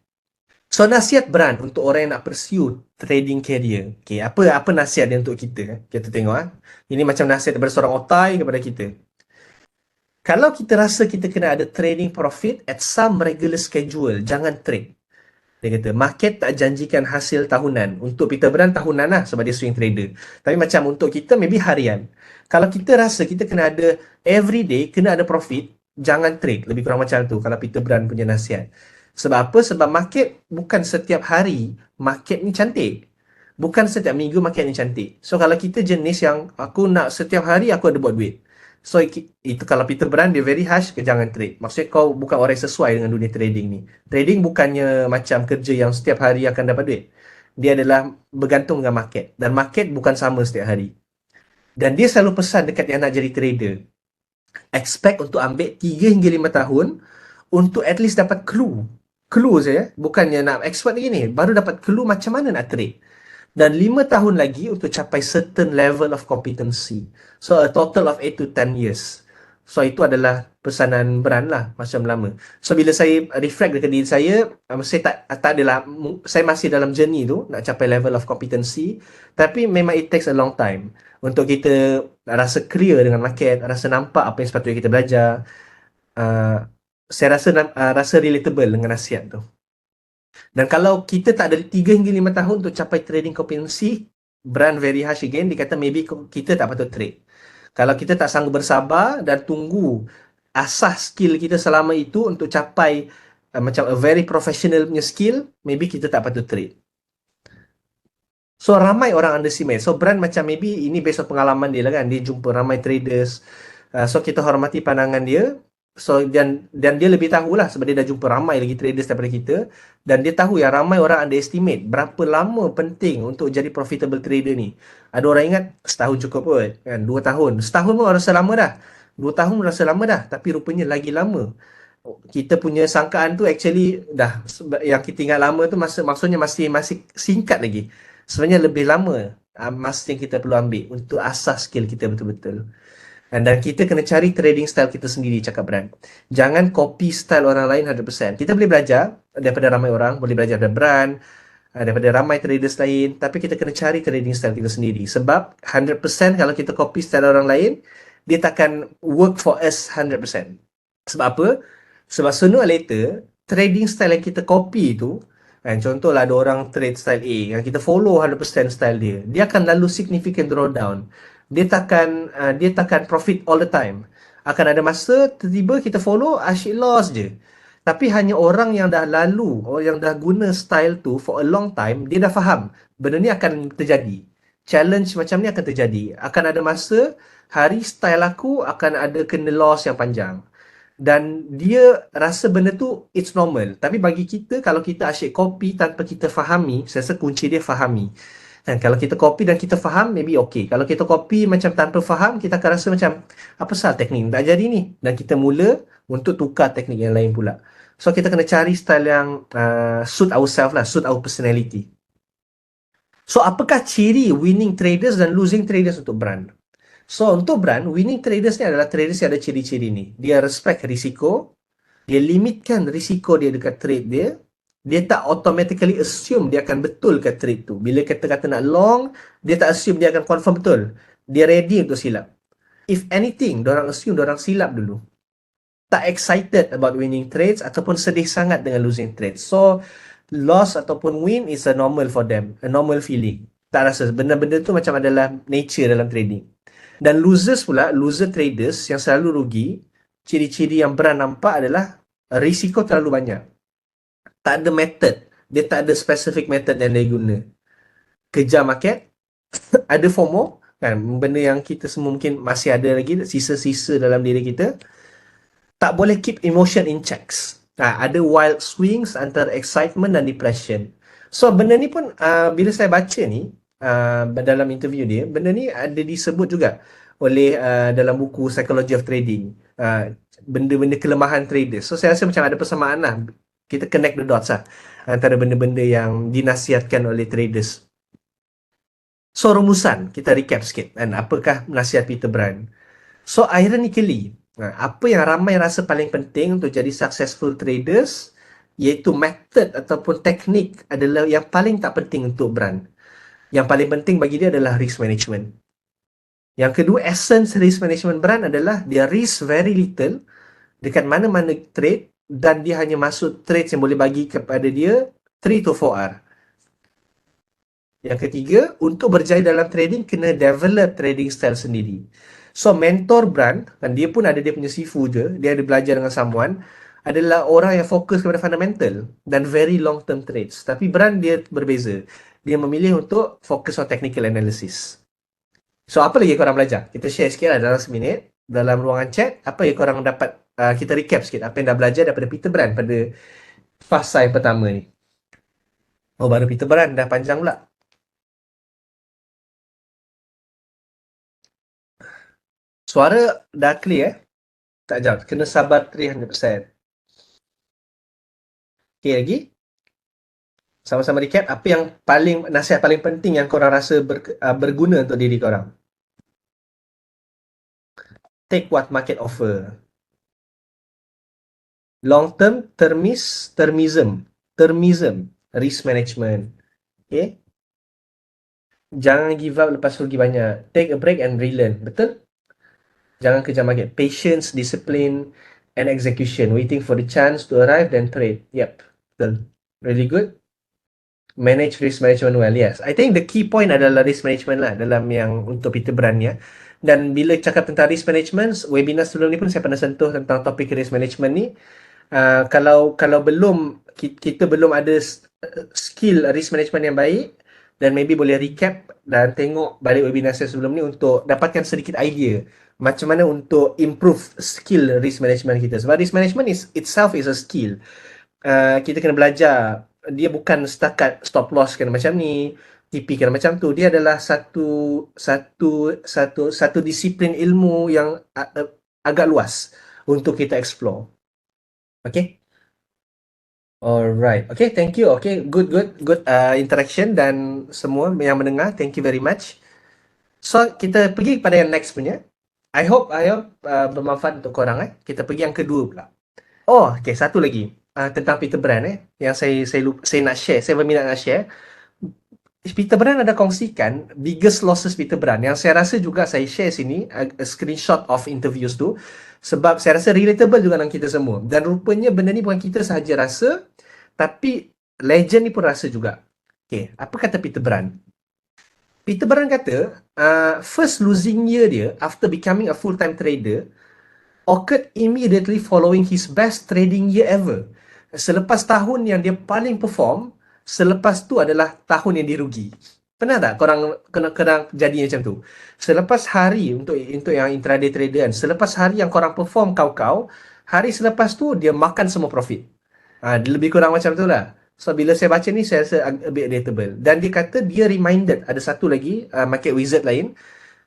So nasihat Brand untuk orang yang nak pursue trading career. Okay, apa nasihat dia untuk kita? Kita tengok. Ini macam nasihat daripada seorang otai kepada kita. Kalau kita rasa kita kena ada trading profit at some regular schedule, jangan trade. Dia kata, market tak janjikan hasil tahunan. Untuk Peter Brand tahunan lah, sebab dia swing trader. Tapi macam untuk kita, maybe harian. Kalau kita rasa kita kena ada everyday, kena ada profit, jangan trade. Lebih kurang macam tu kalau Peter Brand punya nasihat. Sebab apa? Sebab market bukan setiap hari market ni cantik. Bukan setiap minggu market ni cantik. So kalau kita jenis yang aku nak setiap hari aku ada buat duit. So itu kalau Peter Brand dia very harsh, jangan trade. Maksudnya kau bukan orang yang sesuai dengan dunia trading ni. Trading bukannya macam kerja yang setiap hari akan dapat duit. Dia adalah bergantung dengan market. Dan market bukan sama setiap hari. Dan dia selalu pesan dekat yang nak jadi trader, expect untuk ambil 3 hingga 5 tahun untuk at least dapat clue. Clue saja, bukannya nak expert lagi ni. Baru dapat clue macam mana nak trade. Dan 5 tahun lagi untuk capai certain level of competency. So a total of 8 to 10 years. So itu adalah pesanan Brand lah, macam lama. So bila saya reflect dekat diri saya tak adalah, saya masih dalam journey tu nak capai level of competency, tapi memang it takes a long time untuk kita rasa clear dengan market, rasa nampak apa yang sepatutnya kita belajar. Saya rasa relatable dengan nasihat tu. Dan kalau kita tak ada 3 hingga 5 tahun untuk capai trading competency, Brand very harsh again, dia kata maybe kita tak patut trade. Kalau kita tak sanggup bersabar dan tunggu asas skill kita selama itu untuk capai macam a very professional punya skill, maybe kita tak patut trade. So ramai orang underestimate. So Brand macam maybe ini based on pengalaman dia lah kan, dia jumpa ramai traders. So kita hormati pandangan dia. So dan dia lebih tahulah sebab dia dah jumpa ramai lagi traders daripada kita, dan dia tahu yang ramai orang underestimate berapa lama penting untuk jadi profitable trader ni. Ada orang ingat setahun cukup kot kan, 2 tahun. Setahun pun rasa lama dah. 2 tahun pun rasa lama dah, tapi rupanya lagi lama. Kita punya sangkaan tu actually dah, yang kita ingat lama tu maksudnya masih singkat lagi. Sebenarnya lebih lama masa yang kita perlu ambil untuk asas skill kita betul-betul. Dan kita kena cari trading style kita sendiri, cakap Brand. Jangan copy style orang lain 100%. Kita boleh belajar daripada ramai orang, boleh belajar daripada Brand, daripada ramai traders lain, tapi kita kena cari trading style kita sendiri. Sebab 100% kalau kita copy style orang lain, dia takkan work for us 100%. Sebab apa? Sebab sooner or later, trading style yang kita copy tu, contohlah ada orang trade style A, yang kita follow 100% style dia, dia akan lalu significant drawdown. Dia takkan profit all the time. Akan ada masa tiba-tiba kita follow asyik loss je. Tapi hanya orang yang dah lalu, orang yang dah guna style tu for a long time, dia dah faham benda ni akan terjadi. Challenge macam ni akan terjadi. Akan ada masa hari style aku akan ada kena loss yang panjang. Dan dia rasa benda tu it's normal. Tapi bagi kita, kalau kita asyik copy tanpa kita fahami, saya rasa kunci dia fahami. Dan kalau kita copy dan kita faham, maybe okay. Kalau kita copy macam tanpa faham, kita akan rasa macam, apa salah teknik tak jadi ni? Dan kita mula untuk tukar teknik yang lain pula. So kita kena cari style yang suit ourselves lah, suit our personality. So apakah ciri winning traders dan losing traders untuk Brand? So untuk Brand, winning traders ni adalah traders yang ada ciri-ciri ni. Dia respect risiko, dia limitkan risiko dia dekat trade dia, Dia tak automatically assume dia akan betul ke trade tu. Bila kita kata nak long, dia tak assume dia akan confirm betul. Dia ready untuk silap. If anything, dorang assume dorang silap dulu. Tak excited about winning trades ataupun sedih sangat dengan losing trades. So, loss ataupun win is a normal for them. A normal feeling. Tak rasa. Benda-benda tu macam adalah nature dalam trading. Dan losers pula, loser traders yang selalu rugi, ciri-ciri yang brand nampak adalah risiko terlalu banyak. Tak ada method. Dia tak ada specific method yang dia guna. Kejar market, ada FOMO, kan? Benda yang kita semua mungkin masih ada lagi, sisa-sisa dalam diri kita. Tak boleh keep emotion in checks. Ada wild swings antara excitement dan depression. So, benda ni pun bila saya baca ni, dalam interview dia, benda ni ada disebut juga oleh dalam buku Psychology of Trading. Benda-benda kelemahan traders. So, saya rasa macam ada persamaan lah. Kita connect the dots lah antara benda-benda yang dinasihatkan oleh traders. So, rumusan. Kita recap sikit. Dan apakah nasihat Peter Brand? So, ironically, apa yang ramai rasa paling penting untuk jadi successful traders, iaitu method ataupun teknik adalah yang paling tak penting untuk brand. Yang paling penting bagi dia adalah risk management. Yang kedua, essence risk management brand adalah dia risk very little dekat mana-mana trade dan dia hanya masuk trade yang boleh bagi kepada dia 3 to 4R. Yang ketiga, untuk berjaya dalam trading, kena develop trading style sendiri. So, mentor brand, dan dia pun ada dia punya sifu je, dia ada belajar dengan someone, adalah orang yang fokus kepada fundamental dan very long term trades. Tapi brand dia berbeza. Dia memilih untuk fokus on technical analysis. So, apa lagi korang belajar? Kita share sikit lah dalam seminit. Dalam ruangan chat, apa yang korang dapat, kita recap sikit apa yang dah belajar daripada Peter Brand pada fasa yang pertama ni. Oh, baru Peter Brand, dah panjang pula. Suara dah clear Tak jauh. Kena sabar 300%. Okay lagi. Sama-sama recap. Apa yang nasihat paling penting yang korang rasa berguna untuk diri korang? Take what market offer. Long term, termism. Risk management. Okay. Jangan give up lepas rugi banyak. Take a break and relearn. Betul? Jangan kejar market. Patience, discipline, and execution. Waiting for the chance to arrive, then trade. Yep. Betul. Really good. Manage risk management well. Yes. I think the key point adalah risk management lah dalam yang untuk Peter Brand ya. Dan bila cakap tentang risk management, webinar sebelum ni pun saya pernah sentuh tentang topik risk management ni. Kalau belum kita belum ada skill risk management yang baik, dan maybe boleh recap dan tengok balik webinar saya sebelum ni untuk dapatkan sedikit idea macam mana untuk improve skill risk management kita. Sebab risk management itself is a skill. Kita kena belajar. Dia bukan setakat stop loss kena macam ni, TP kena macam tu. Dia adalah satu disiplin ilmu yang agak luas untuk kita explore. Okay? Alright. Okay, thank you. Okay, good interaction dan semua yang mendengar. Thank you very much. So, kita pergi kepada yang next punya. I hope bermanfaat untuk korang. Kita pergi yang kedua pula. Oh, okay, satu lagi. Tentang Peter Brand yang saya nak share. Saya berminat nak share. Peter Brand ada kongsikan biggest losses Peter Brand yang saya rasa juga saya share sini a screenshot of interviews tu sebab saya rasa relatable juga dengan kita semua. Dan rupanya benda ni bukan kita sahaja rasa, tapi legend ni pun rasa juga. Okay, apa kata Peter Brand? Peter Brand kata first losing year dia after becoming a full-time trader occurred immediately following his best trading year ever. Selepas tahun yang dia paling perform, selepas tu adalah tahun yang dia rugi. Pernah tak korang kena jadi macam tu? Selepas hari untuk yang intraday trader kan, selepas hari yang korang perform kau-kau, hari selepas tu dia makan semua profit. Lebih kurang macam tu lah. So bila saya baca ni saya rasa a bit relatable. Dan dia kata dia reminded ada satu lagi market wizard lain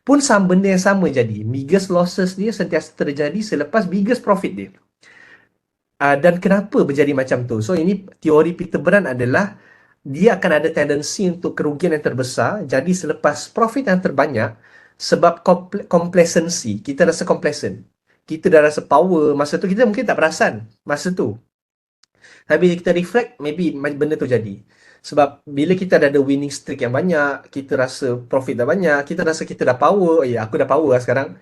pun benda yang sama jadi. Biggest losses dia sentiasa terjadi selepas biggest profit dia. Dan kenapa berjadi macam tu? So ini teori Peter Brand adalah dia akan ada tendensi untuk kerugian yang terbesar jadi selepas profit yang terbanyak sebab complacency. Kita rasa complacent. Kita dah rasa power masa tu, kita mungkin tak perasan masa tu. Tapi bila kita reflect, maybe benda tu jadi. Sebab bila kita dah ada winning streak yang banyak, kita rasa profit dah banyak, kita rasa kita dah power. Ya, aku dah power lah sekarang.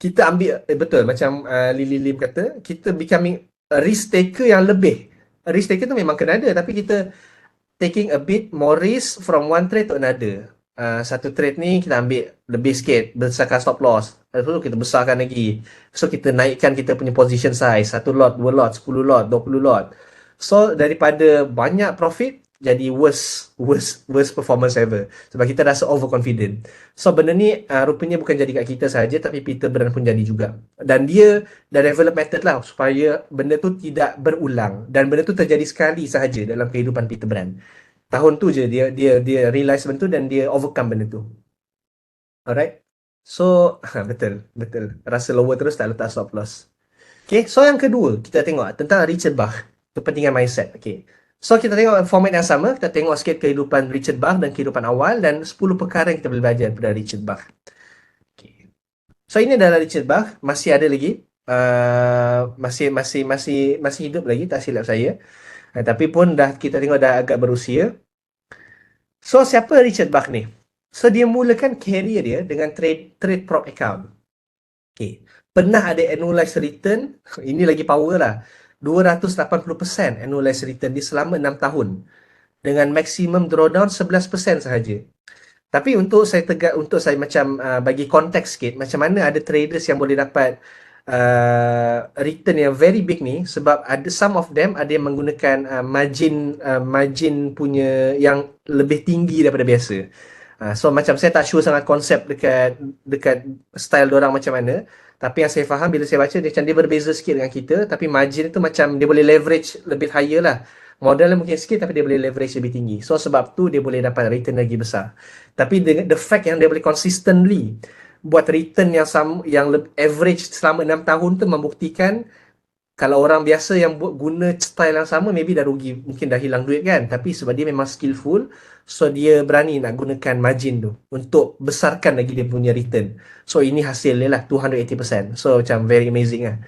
Kita ambil, betul macam Lily Lim kata, kita becoming a risk taker yang lebih. A risk taker tu memang kena ada, tapi kita taking a bit more risk from one trade to another. Satu trade ni kita ambil lebih sikit, besarkan stop loss. Lepas tu kita besarkan lagi. So kita naikkan kita punya position size. Satu lot, dua lot, 10 lot, 20 lot. So daripada banyak profit, jadi worst performance ever. Sebab kita rasa overconfident. So benda ni rupanya bukan jadi kat kita saja, tapi Peter Brand pun jadi juga. Dan dia dah develop method lah supaya benda tu tidak berulang. Dan benda tu terjadi sekali sahaja dalam kehidupan Peter Brand. Tahun tu je dia realize benda tu dan dia overcome benda tu. Alright. So betul. Rasa lower terus tak letak stop loss. Okay, so yang kedua kita tengok tentang Richard Bach, kepentingan mindset. Okay, so kita tengok format yang sama. Kita tengok sikit kehidupan Richard Bach dan kehidupan awal dan 10 perkara yang kita boleh belajar daripada Richard Bach. Okay. So ini adalah Richard Bach, masih ada lagi, masih hidup lagi, tak silap saya. Tapi pun kita tengok dah agak berusia. So siapa Richard Bach ni? So dia mulakan career dia dengan trade prop account. Okay. Pernah ada annualized return, ini lagi power lah, 280% annualized return di selama 6 tahun dengan maximum drawdown 11% sahaja. Tapi untuk saya macam bagi konteks sikit, macam mana ada traders yang boleh dapat return yang very big ni, sebab ada some of them ada yang menggunakan margin punya yang lebih tinggi daripada biasa. So macam saya tak sure sangat konsep dekat style diorang macam mana, tapi yang saya faham bila saya baca dia macam dia berbeza sikit dengan kita, tapi margin tu macam dia boleh leverage lebih higher lah. Modalnya mungkin sikit tapi dia boleh leverage lebih tinggi. So sebab tu dia boleh dapat return lagi besar. Tapi the fact yang dia boleh consistently buat return yang average selama 6 tahun tu membuktikan kalau orang biasa yang guna style yang sama maybe dah rugi, mungkin dah hilang duit kan. Tapi sebab dia memang skillful, so dia berani nak gunakan margin tu untuk besarkan lagi dia punya return. So ini hasil dia lah 280%. So macam very amazing lah.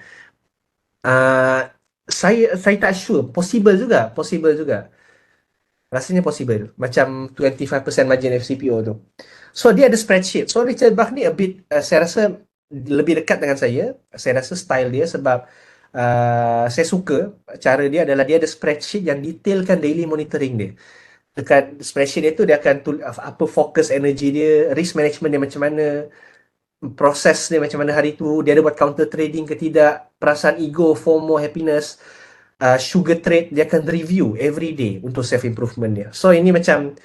Saya tak sure, possible juga. Rasanya possible. Macam 25% margin FCPO tu. So dia ada spreadsheet. So Richard Bach ni a bit, saya rasa lebih dekat dengan saya. Saya rasa style dia sebab saya suka cara dia adalah dia ada spreadsheet yang detailkan daily monitoring dia. Dekat spreadsheet dia tu dia akan apa fokus energy dia, risk management dia macam mana, proses dia macam mana hari tu, dia ada buat counter trading ke tidak, perasaan ego, FOMO, happiness, sugar trade, dia akan review every day untuk self improvement dia. So ini macam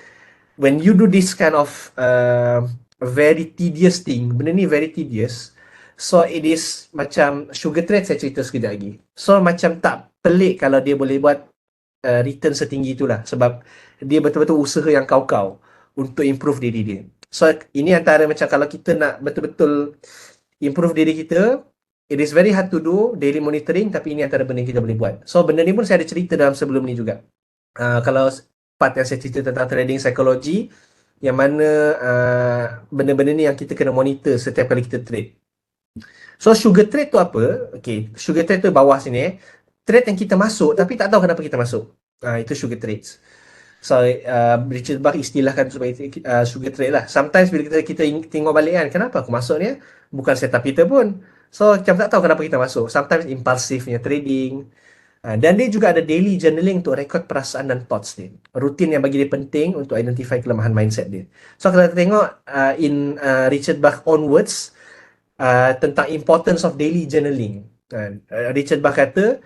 when you do this kind of very tedious thing, benda ni very tedious. So it is macam sugar trade, saya cerita sekejap lagi. So macam tak pelik kalau dia boleh buat return setinggi itulah, sebab dia betul-betul usaha yang kau-kau untuk improve diri dia. So ini antara macam kalau kita nak betul-betul improve diri kita, it is very hard to do daily monitoring, tapi ini antara benda yang kita boleh buat. So benda ni pun saya ada cerita dalam sebelum ni juga. Kalau part yang saya cerita tentang trading psychology, yang mana benda-benda ni yang kita kena monitor setiap kali kita trade. So sugar trade tu apa? Okay, sugar trade tu bawah sini trade yang kita masuk tapi tak tahu kenapa kita masuk. Itu sugar trades. So Richard Bach istilahkan sebagai sugar trade lah. Sometimes bila kita tengok balik kan, kenapa aku masuk ni? Bukan setup kita pun. So macam tak tahu kenapa kita masuk. Sometimes impulsifnya trading. Dan dia juga ada daily journaling untuk rekod perasaan dan thoughts dia. Rutin yang bagi dia penting untuk identify kelemahan mindset dia. So kalau kita tengok in Richard Bach onwards, tentang importance of daily journaling. Richard Bach kata,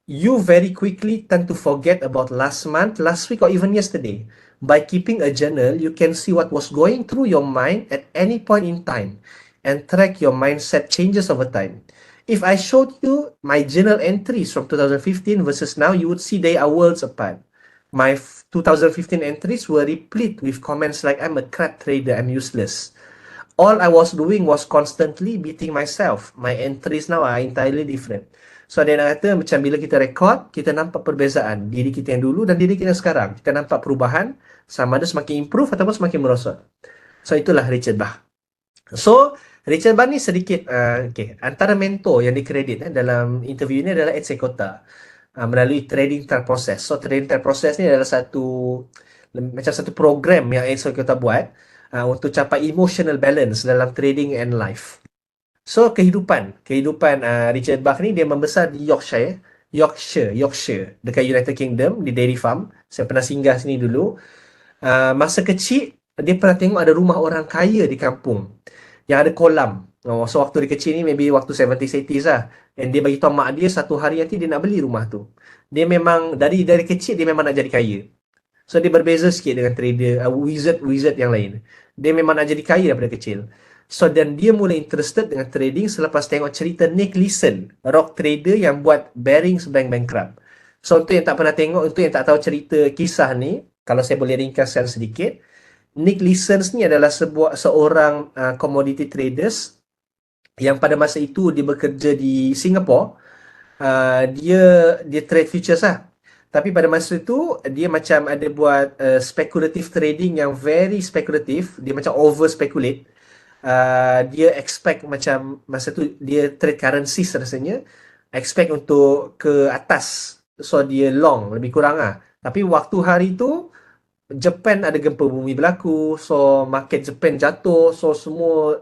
you very quickly tend to forget about last month, last week or even yesterday. By keeping a journal, you can see what was going through your mind at any point in time and track your mindset changes over time. If I showed you my journal entries from 2015 versus now, you would see they are worlds apart. My 2015 entries were replete with comments like, I'm a crap trader, I'm useless. All I was doing was constantly beating myself. My entries now are entirely different. So dia nak kata macam bila kita record, kita nampak perbezaan diri kita yang dulu dan diri kita yang sekarang. Kita nampak perubahan, sama ada semakin improve ataupun semakin merosot. So itulah Richard Bach. So Richard Bach ni sedikit antara mentor yang dikredit dalam interview ini adalah Ed Seykota. melalui trading trial process. So trading trial process ni adalah macam satu program yang EXO kita buat untuk capai emotional balance dalam trading and life. So kehidupan Richard Bach ni dia membesar di Yorkshire dekat United Kingdom di dairy farm. Saya pernah singgah sini dulu. Masa kecil dia pernah tengok ada rumah orang kaya di kampung yang ada kolam. So waktu dia kecil ni maybe waktu 70s 80s lah. And dia bagi tahu mak dia satu hari nanti dia nak beli rumah tu. Dia memang dari kecil dia memang nak jadi kaya. So dia berbeza sikit dengan trader wizard yang lain. Dia memang nak jadi kaya daripada kecil. So dan dia mula interested dengan trading selepas tengok cerita Nick Leeson, rock trader yang buat Barings Bank bankrupt. So untuk yang tak pernah tengok, untuk yang tak tahu cerita kisah ni, kalau saya boleh ringkaskan sedikit, Nick Leeson ni adalah seorang commodity traders yang pada masa itu dia bekerja di Singapore. Dia trade futures lah. Tapi pada masa itu dia macam ada buat speculative trading yang very speculative. Dia macam over speculate. Dia expect macam masa tu dia trade currencies rasanya. Expect untuk ke atas. So dia long lebih kurang lah. Tapi waktu hari tu Japan ada gempa bumi berlaku, so market Japan jatuh, so semua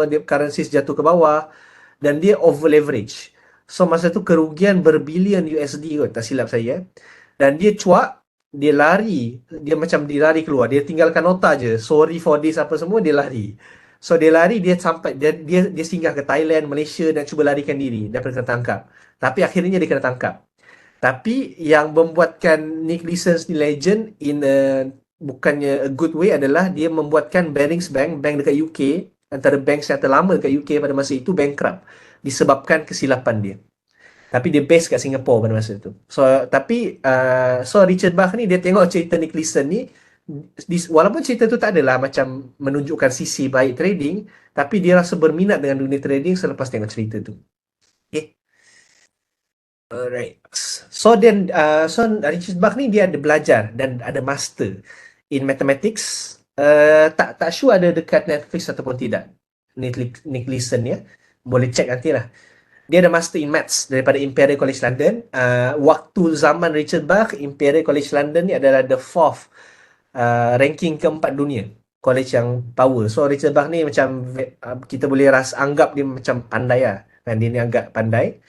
dia currencies jatuh ke bawah dan dia over leverage. So masa tu kerugian berbilion USD kot, tak silap saya. Dan dia cuak, dia macam dia lari keluar, dia tinggalkan nota je, sorry for this apa semua, dia lari. So dia lari, dia sampai dia singgah ke Thailand, Malaysia dan cuba larikan diri daripada kena tangkap. Tapi akhirnya dia kena tangkap. Tapi yang membuatkan Nick Leeson ni legend bukannya a good way adalah dia membuatkan Barings Bank dekat UK, antara bank yang terlama dekat UK pada masa itu bankrupt disebabkan kesilapan dia. Tapi dia base kat Singapore pada masa itu. So Richard Bach ni dia tengok cerita Nick Leeson ni, walaupun cerita tu tak adalah macam menunjukkan sisi baik trading, tapi dia rasa berminat dengan dunia trading selepas tengok cerita tu. Okay. Alright. So Richard Bach ni dia ada belajar dan ada master in mathematics. Tak sure ada dekat Netflix ataupun tidak. Nick Leeson ya. Boleh check nantilah. Dia ada master in maths daripada Imperial College London. Waktu zaman Richard Bach, Imperial College London ni adalah the fourth ranking keempat dunia. College yang power. So Richard Bach ni macam kita boleh anggap dia macam pandai lah. Dan dia ni agak pandai.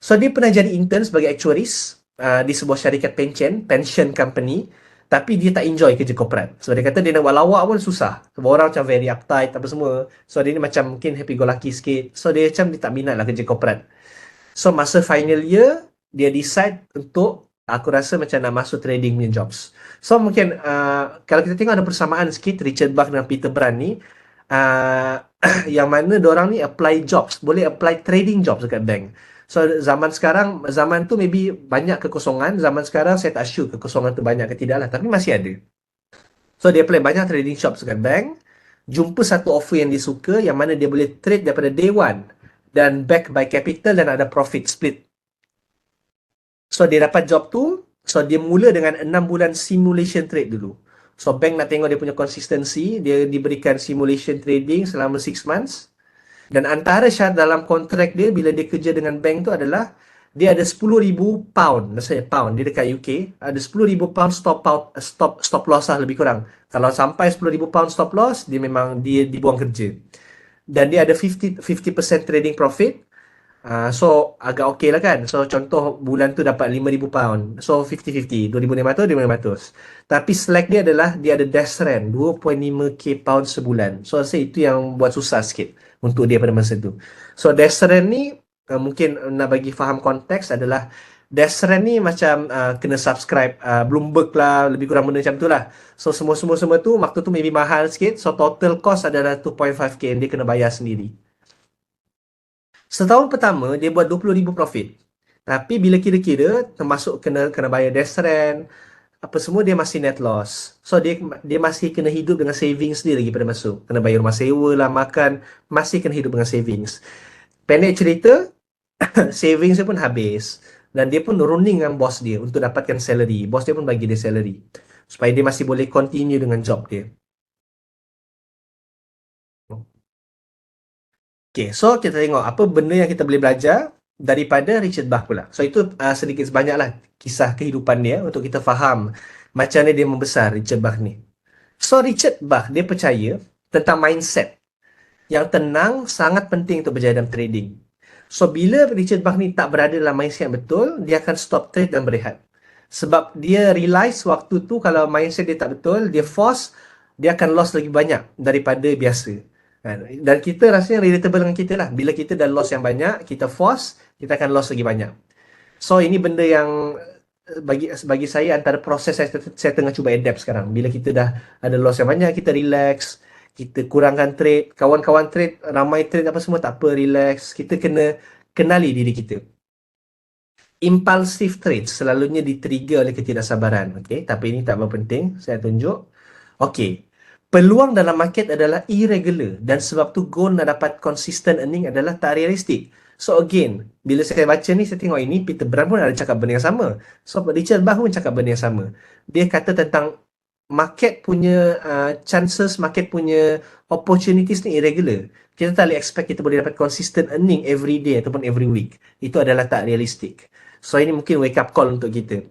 So dia pernah jadi intern sebagai actuaries di sebuah syarikat pension company, tapi dia tak enjoy kerja korporat. So dia kata dia nak buat lawak pun susah. Sebab orang macam very uptight apa semua. So dia ni macam mungkin happy go lucky sikit. So dia macam dia tak minat lah kerja korporat. So masa final year dia decide untuk aku rasa macam nak masuk trading punya jobs. So mungkin kalau kita tengok ada persamaan sikit Richard Bach dan Peter Brand ni, yang mana diorang ni apply jobs, boleh apply trading jobs dekat bank. So zaman tu maybe banyak kekosongan. Zaman sekarang saya tak sure kekosongan tu banyak ke tidak lah, tapi masih ada. So dia apply banyak trading jobs dekat bank, jumpa satu offer yang dia suka, yang mana dia boleh trade daripada day one dan back by capital dan ada profit split. So dia dapat job tu, so dia mula dengan 6 bulan simulation trade dulu. So bank nak tengok dia punya consistency, dia diberikan simulation trading selama 6 months. Dan antara syarat dalam kontrak dia bila dia kerja dengan bank tu adalah dia ada 10,000 pound, maksudnya pound, dia dekat UK, ada 10,000 pound stop loss lah lebih kurang. Kalau sampai 10,000 pound stop loss, dia memang dia dibuang kerja. Dan dia ada 50% trading profit. So agak okey lah kan. So contoh bulan tu dapat 5,000 pound. So 50-50, 2,500, 2,500. Tapi slack dia adalah dia ada dash rent 2.5k pound sebulan. So saya itu yang buat susah sikit untuk dia pada masa tu. So dash rent ni mungkin nak bagi faham konteks adalah dash rent ni macam kena subscribe Bloomberg lah, lebih kurang benda macam tu lah. So semua tu waktu tu maybe mahal sikit. So total cost adalah 2.5k yang dia kena bayar sendiri. Setahun pertama dia buat 20,000 profit. Tapi bila kira-kira termasuk kena bayar desk rent, apa semua dia masih net loss. So dia masih kena hidup dengan savings dia lagi pada masuk. Kena bayar rumah sewa lah, makan, masih kena hidup dengan savings. Pendek cerita, savings dia pun habis. Dan dia pun running dengan bos dia untuk dapatkan salary. Bos dia pun bagi dia salary. Supaya dia masih boleh continue dengan job dia. Okay, so kita tengok apa benda yang kita boleh belajar daripada Richard Bach pula. So itu sedikit sebanyaklah kisah kehidupan dia untuk kita faham macam mana dia membesar, Richard Bach ni. So Richard Bach dia percaya tentang mindset yang tenang sangat penting untuk berjaya dalam trading. So bila Richard Bach ni tak berada dalam mindset yang betul, dia akan stop trade dan berehat. Sebab dia realize waktu tu kalau mindset dia tak betul, dia force, dia akan loss lagi banyak daripada biasa. Kan? Dan kita rasanya relatable dengan kita lah. Bila kita dah loss yang banyak, kita force, kita akan loss lagi banyak. So ini benda yang bagi saya antara proses saya tengah cuba adapt sekarang. Bila kita dah ada loss yang banyak, kita relax, kita kurangkan trade, kawan-kawan trade, ramai trade apa semua, tak apa, relax. Kita kena kenali diri kita. Impulsive trade selalunya di-trigger oleh ketidaksabaran. Okay? Tapi ini tak berapa penting, saya tunjuk. Okay. Peluang dalam market adalah irregular dan sebab tu goal nak dapat consistent earning adalah tak realistik. So again, bila saya baca ni, saya tengok ini, Peter Brand pun ada cakap benda yang sama. So Richard Bach pun cakap benda yang sama. Dia kata tentang market punya chances, market punya opportunities ni irregular. Kita tak boleh expect kita boleh dapat consistent earning every day ataupun every week. Itu adalah tak realistik. So ini mungkin wake up call untuk kita.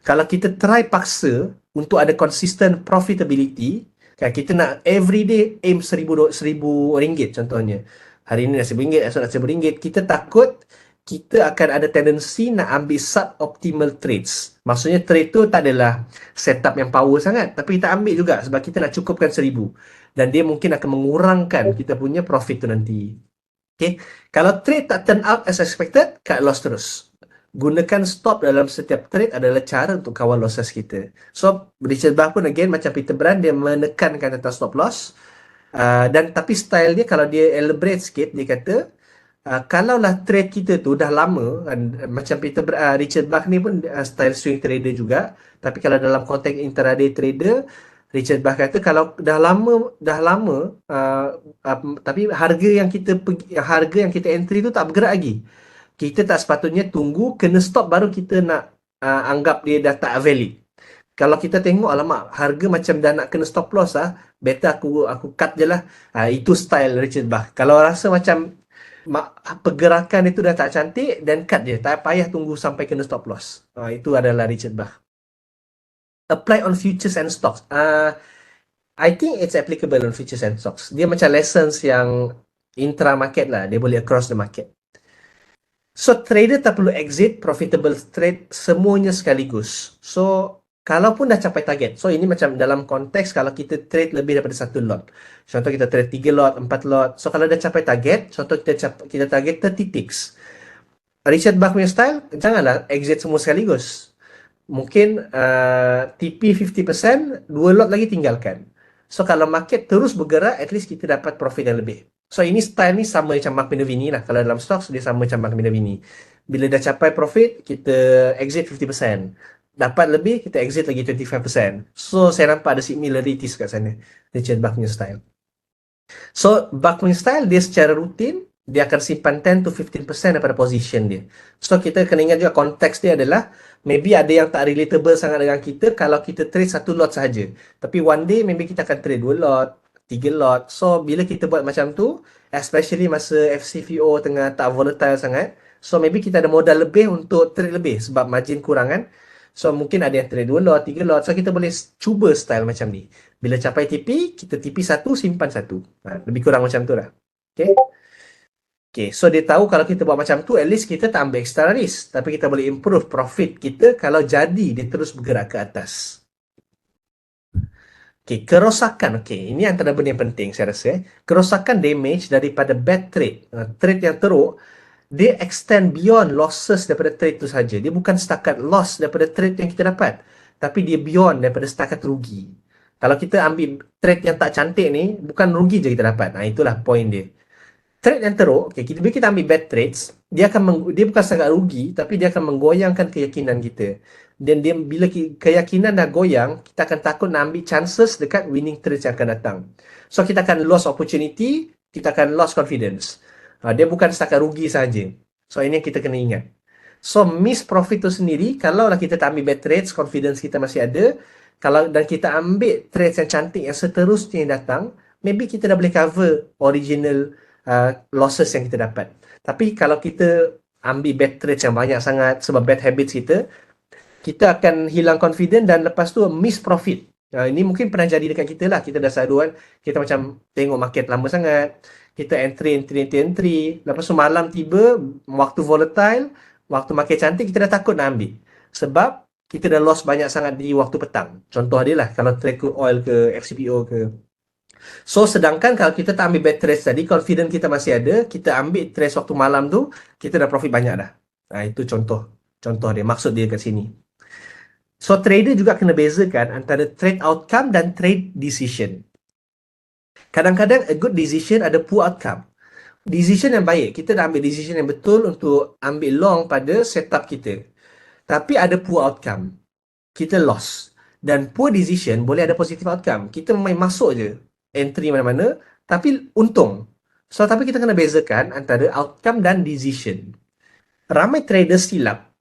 Kalau kita try paksa untuk ada consistent profitability, kan, kita nak everyday aim RM1,000 contohnya. Hari ni nak RM1,000, esok nak RM1,000. Kita takut kita akan ada tendensi nak ambil suboptimal trades. Maksudnya trade tu tak adalah setup yang power sangat, tapi kita ambil juga sebab kita nak cukupkan RM1,000. Dan dia mungkin akan mengurangkan kita punya profit tu nanti. Okay. Kalau trade tak turn out as expected, cut loss terus. Gunakan stop dalam setiap trade adalah cara untuk kawal losses kita. So, Richard Bach pun again macam Peter Brand, dia menekankan tentang stop loss. Dan tapi style dia, kalau dia elaborate sikit, dia kata, kalaulah trade kita tu dah lama, macam Richard Bach ni pun style swing trader juga. Tapi kalau dalam konteks intraday trader, Richard Bach kata kalau dah lama, tapi harga yang kita entry tu tak bergerak lagi. Kita tak sepatutnya tunggu kena stop baru kita nak anggap dia dah tak valid. Kalau kita tengok, alamak, harga macam dah nak kena stop loss better aku cut je lah. Itu style Richard Bach. Kalau rasa macam pergerakan itu dah tak cantik, dan cut je. Tak payah tunggu sampai kena stop loss. Itu adalah Richard Bach. Apply on futures and stocks. I think it's applicable on futures and stocks. Dia macam lessons yang intra-market lah. Dia boleh across the market. So, trader tak perlu exit profitable trade semuanya sekaligus. So, kalaupun dah capai target. So, ini macam dalam konteks kalau kita trade lebih daripada satu lot. Contoh kita trade 3 lot, 4 lot. So, kalau dah capai target, contoh kita target 30 ticks. Richard Bach punya style, janganlah exit semua sekaligus. Mungkin TP 50%, 2 lot lagi tinggalkan. So, kalau market terus bergerak, at least kita dapat profit yang lebih. So, ini style ni sama macam Mark Minervini lah. Kalau dalam stocks, dia sama macam Mark Minervini. Bila dah capai profit, kita exit 50%. Dapat lebih, kita exit lagi 25%. So, saya nampak ada similarities kat sana. Richard Bach punya style. So, Bach punya style, dia secara rutin, dia akan simpan 10 to 15% daripada position dia. So, kita kena ingat juga konteks dia adalah maybe ada yang tak relatable sangat dengan kita kalau kita trade satu lot sahaja. Tapi one day, maybe kita akan trade 2 lot, 3 lot. So, bila kita buat macam tu, especially masa FCFO tengah tak volatile sangat, so maybe kita ada modal lebih untuk trade lebih sebab margin kurang kan. So, mungkin ada yang trade 2 lot, 3 lot. So, kita boleh cuba style macam ni. Bila capai TP, kita TP 1, simpan 1. Lebih kurang macam tu lah. Okay. Okay, so dia tahu kalau kita buat macam tu, at least kita tak ambil extra risk. Tapi kita boleh improve profit kita kalau jadi dia terus bergerak ke atas. Okay, kerosakan. Okay, ini antara benda yang penting saya rasa. Kerosakan damage daripada bad trade. Trade yang teruk, dia extend beyond losses daripada trade tu saja. Dia bukan setakat loss daripada trade yang kita dapat. Tapi dia beyond daripada setakat rugi. Kalau kita ambil trade yang tak cantik ni, bukan rugi je kita dapat. Itulah point dia. Trade yang teruk, okay, bila kita ambil bad trades, dia bukan sangat rugi, tapi dia akan menggoyangkan keyakinan kita. Dan bila keyakinan dah goyang, kita akan takut nak ambil chances dekat winning trades yang akan datang. So, kita akan lost opportunity, kita akan lost confidence. Dia bukan setakat rugi saja. So, ini yang kita kena ingat. So, miss profit tu sendiri, kalau lah kita tak ambil bad trades, confidence kita masih ada, dan kita ambil trades yang cantik yang seterusnya yang datang, maybe kita dah boleh cover original losses yang kita dapat. Tapi kalau kita ambil bad trades yang banyak sangat sebab bad habits kita akan hilang confident dan lepas tu miss profit. Ini mungkin pernah jadi dekat kita lah. Kita dah selalu kan, kita macam tengok market lama sangat. Kita entry. Lepas tu malam tiba, waktu volatile, waktu market cantik, kita dah takut nak ambil. Sebab kita dah lost banyak sangat di waktu petang. Contoh dia lah, kalau trade crude oil ke, FCPO ke. So, sedangkan kalau kita tak ambil bad trades tadi, confident kita masih ada, kita ambil trades waktu malam tu, kita dah profit banyak dah. Itu contoh dia, maksud dia kat sini. So, trader juga kena bezakan antara trade outcome dan trade decision. Kadang-kadang a good decision ada poor outcome. Decision yang baik, kita dah ambil decision yang betul untuk ambil long pada setup kita. Tapi ada poor outcome. Kita loss. Dan poor decision boleh ada positive outcome. Kita main masuk je entry mana-mana, tapi untung. So, tapi kita kena bezakan antara outcome dan decision. Ramai trader silap.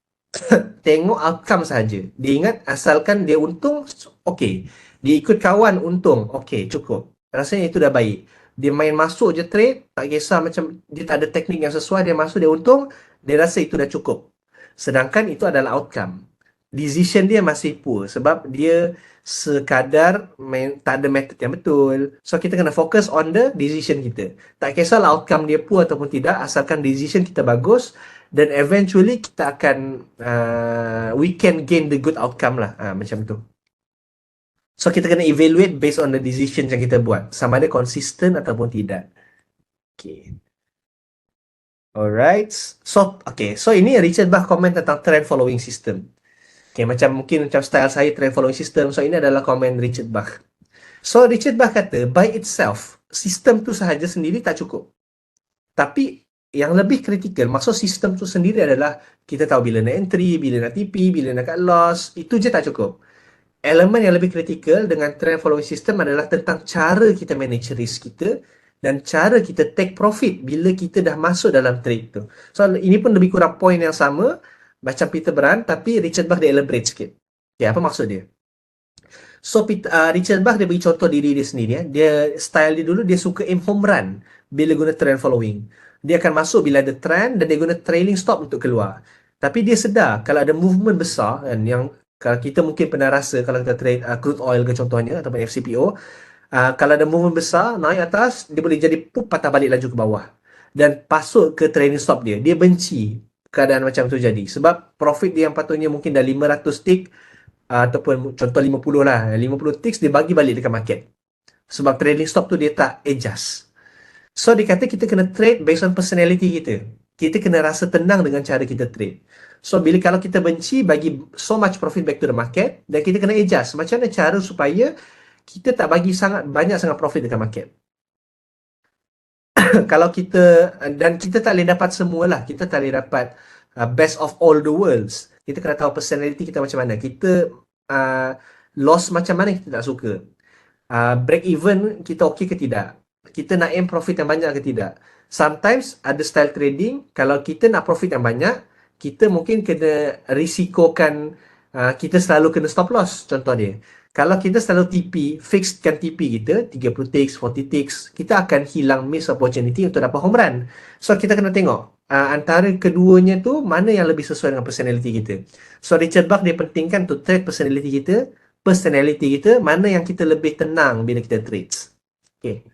Tengok outcome saja. Dia ingat asalkan dia untung, okey. Dia ikut kawan untung, okey, cukup. Rasanya itu dah baik. Dia main masuk je trade, tak kisah macam dia tak ada teknik yang sesuai, dia masuk, dia untung, dia rasa itu dah cukup. Sedangkan itu adalah outcome. Decision dia masih poor sebab dia sekadar tak ada method yang betul. So, kita kena fokus on the decision kita. Tak kisahlah outcome dia poor ataupun tidak, asalkan decision kita bagus, dan eventually kita akan we can gain the good outcome lah, macam tu. So, kita kena evaluate based on the decision yang kita buat, sama ada konsisten ataupun tidak. Okay. Alright. So ini Richard Bach komen tentang trend following system. Okay, mungkin style saya trend following system. So, ini adalah komen Richard Bach. So, Richard Bach kata, by itself, sistem tu sahaja sendiri tak cukup. Tapi yang lebih kritikal, maksud sistem tu sendiri adalah kita tahu bila nak entry, bila nak TP, bila nak cut loss, itu je tak cukup. Elemen yang lebih kritikal dengan trend following system adalah tentang cara kita manage risk kita dan cara kita take profit bila kita dah masuk dalam trade tu. So, ini pun lebih kurang point yang sama macam Peter Brand, tapi Richard Bach dia elaborate sikit. Okay, apa maksud dia? So, Richard Bach dia bagi contoh diri dia sendiri. Dia style dia dulu, dia suka aim home run bila guna trend following. Dia akan masuk bila ada trend dan dia guna trailing stop untuk keluar. Tapi dia sedar kalau ada movement besar kan, yang kalau kita mungkin pernah rasa kalau kita trade crude oil ke contohnya ataupun FCPO, kalau ada movement besar naik atas, dia boleh jadi patah balik laju ke bawah dan pasuk ke trailing stop dia. Dia benci keadaan macam tu jadi sebab profit dia yang patutnya mungkin dah 500 tick ataupun contoh 50 lah, 50 ticks dia bagi balik dekat market sebab trailing stop tu dia tak adjust. So, dia kata kita kena trade based on personality kita. Kita kena rasa tenang dengan cara kita trade. So, kalau kita benci, bagi so much profit back to the market, dan kita kena adjust. Macam mana cara supaya kita tak bagi banyak sangat profit dekat market. Kalau dan kita tak boleh dapat semualah. Kita tak boleh dapat best of all the worlds. Kita kena tahu personality kita macam mana. Kita loss macam mana kita tak suka. Break even kita okey ke tidak. Kita nak aim profit yang banyak ke tidak. Sometimes ada style trading, kalau kita nak profit yang banyak, kita mungkin kena risikokan, kita selalu kena stop loss, contoh dia. Kalau kita selalu TP, fixedkan TP kita, 30 ticks, 40 ticks, kita akan hilang miss opportunity untuk dapat home run. So, kita kena tengok, antara keduanya tu, mana yang lebih sesuai dengan personality kita. So, Richard Bach dia pentingkan to trade personality kita, mana yang kita lebih tenang bila kita trades. Okay.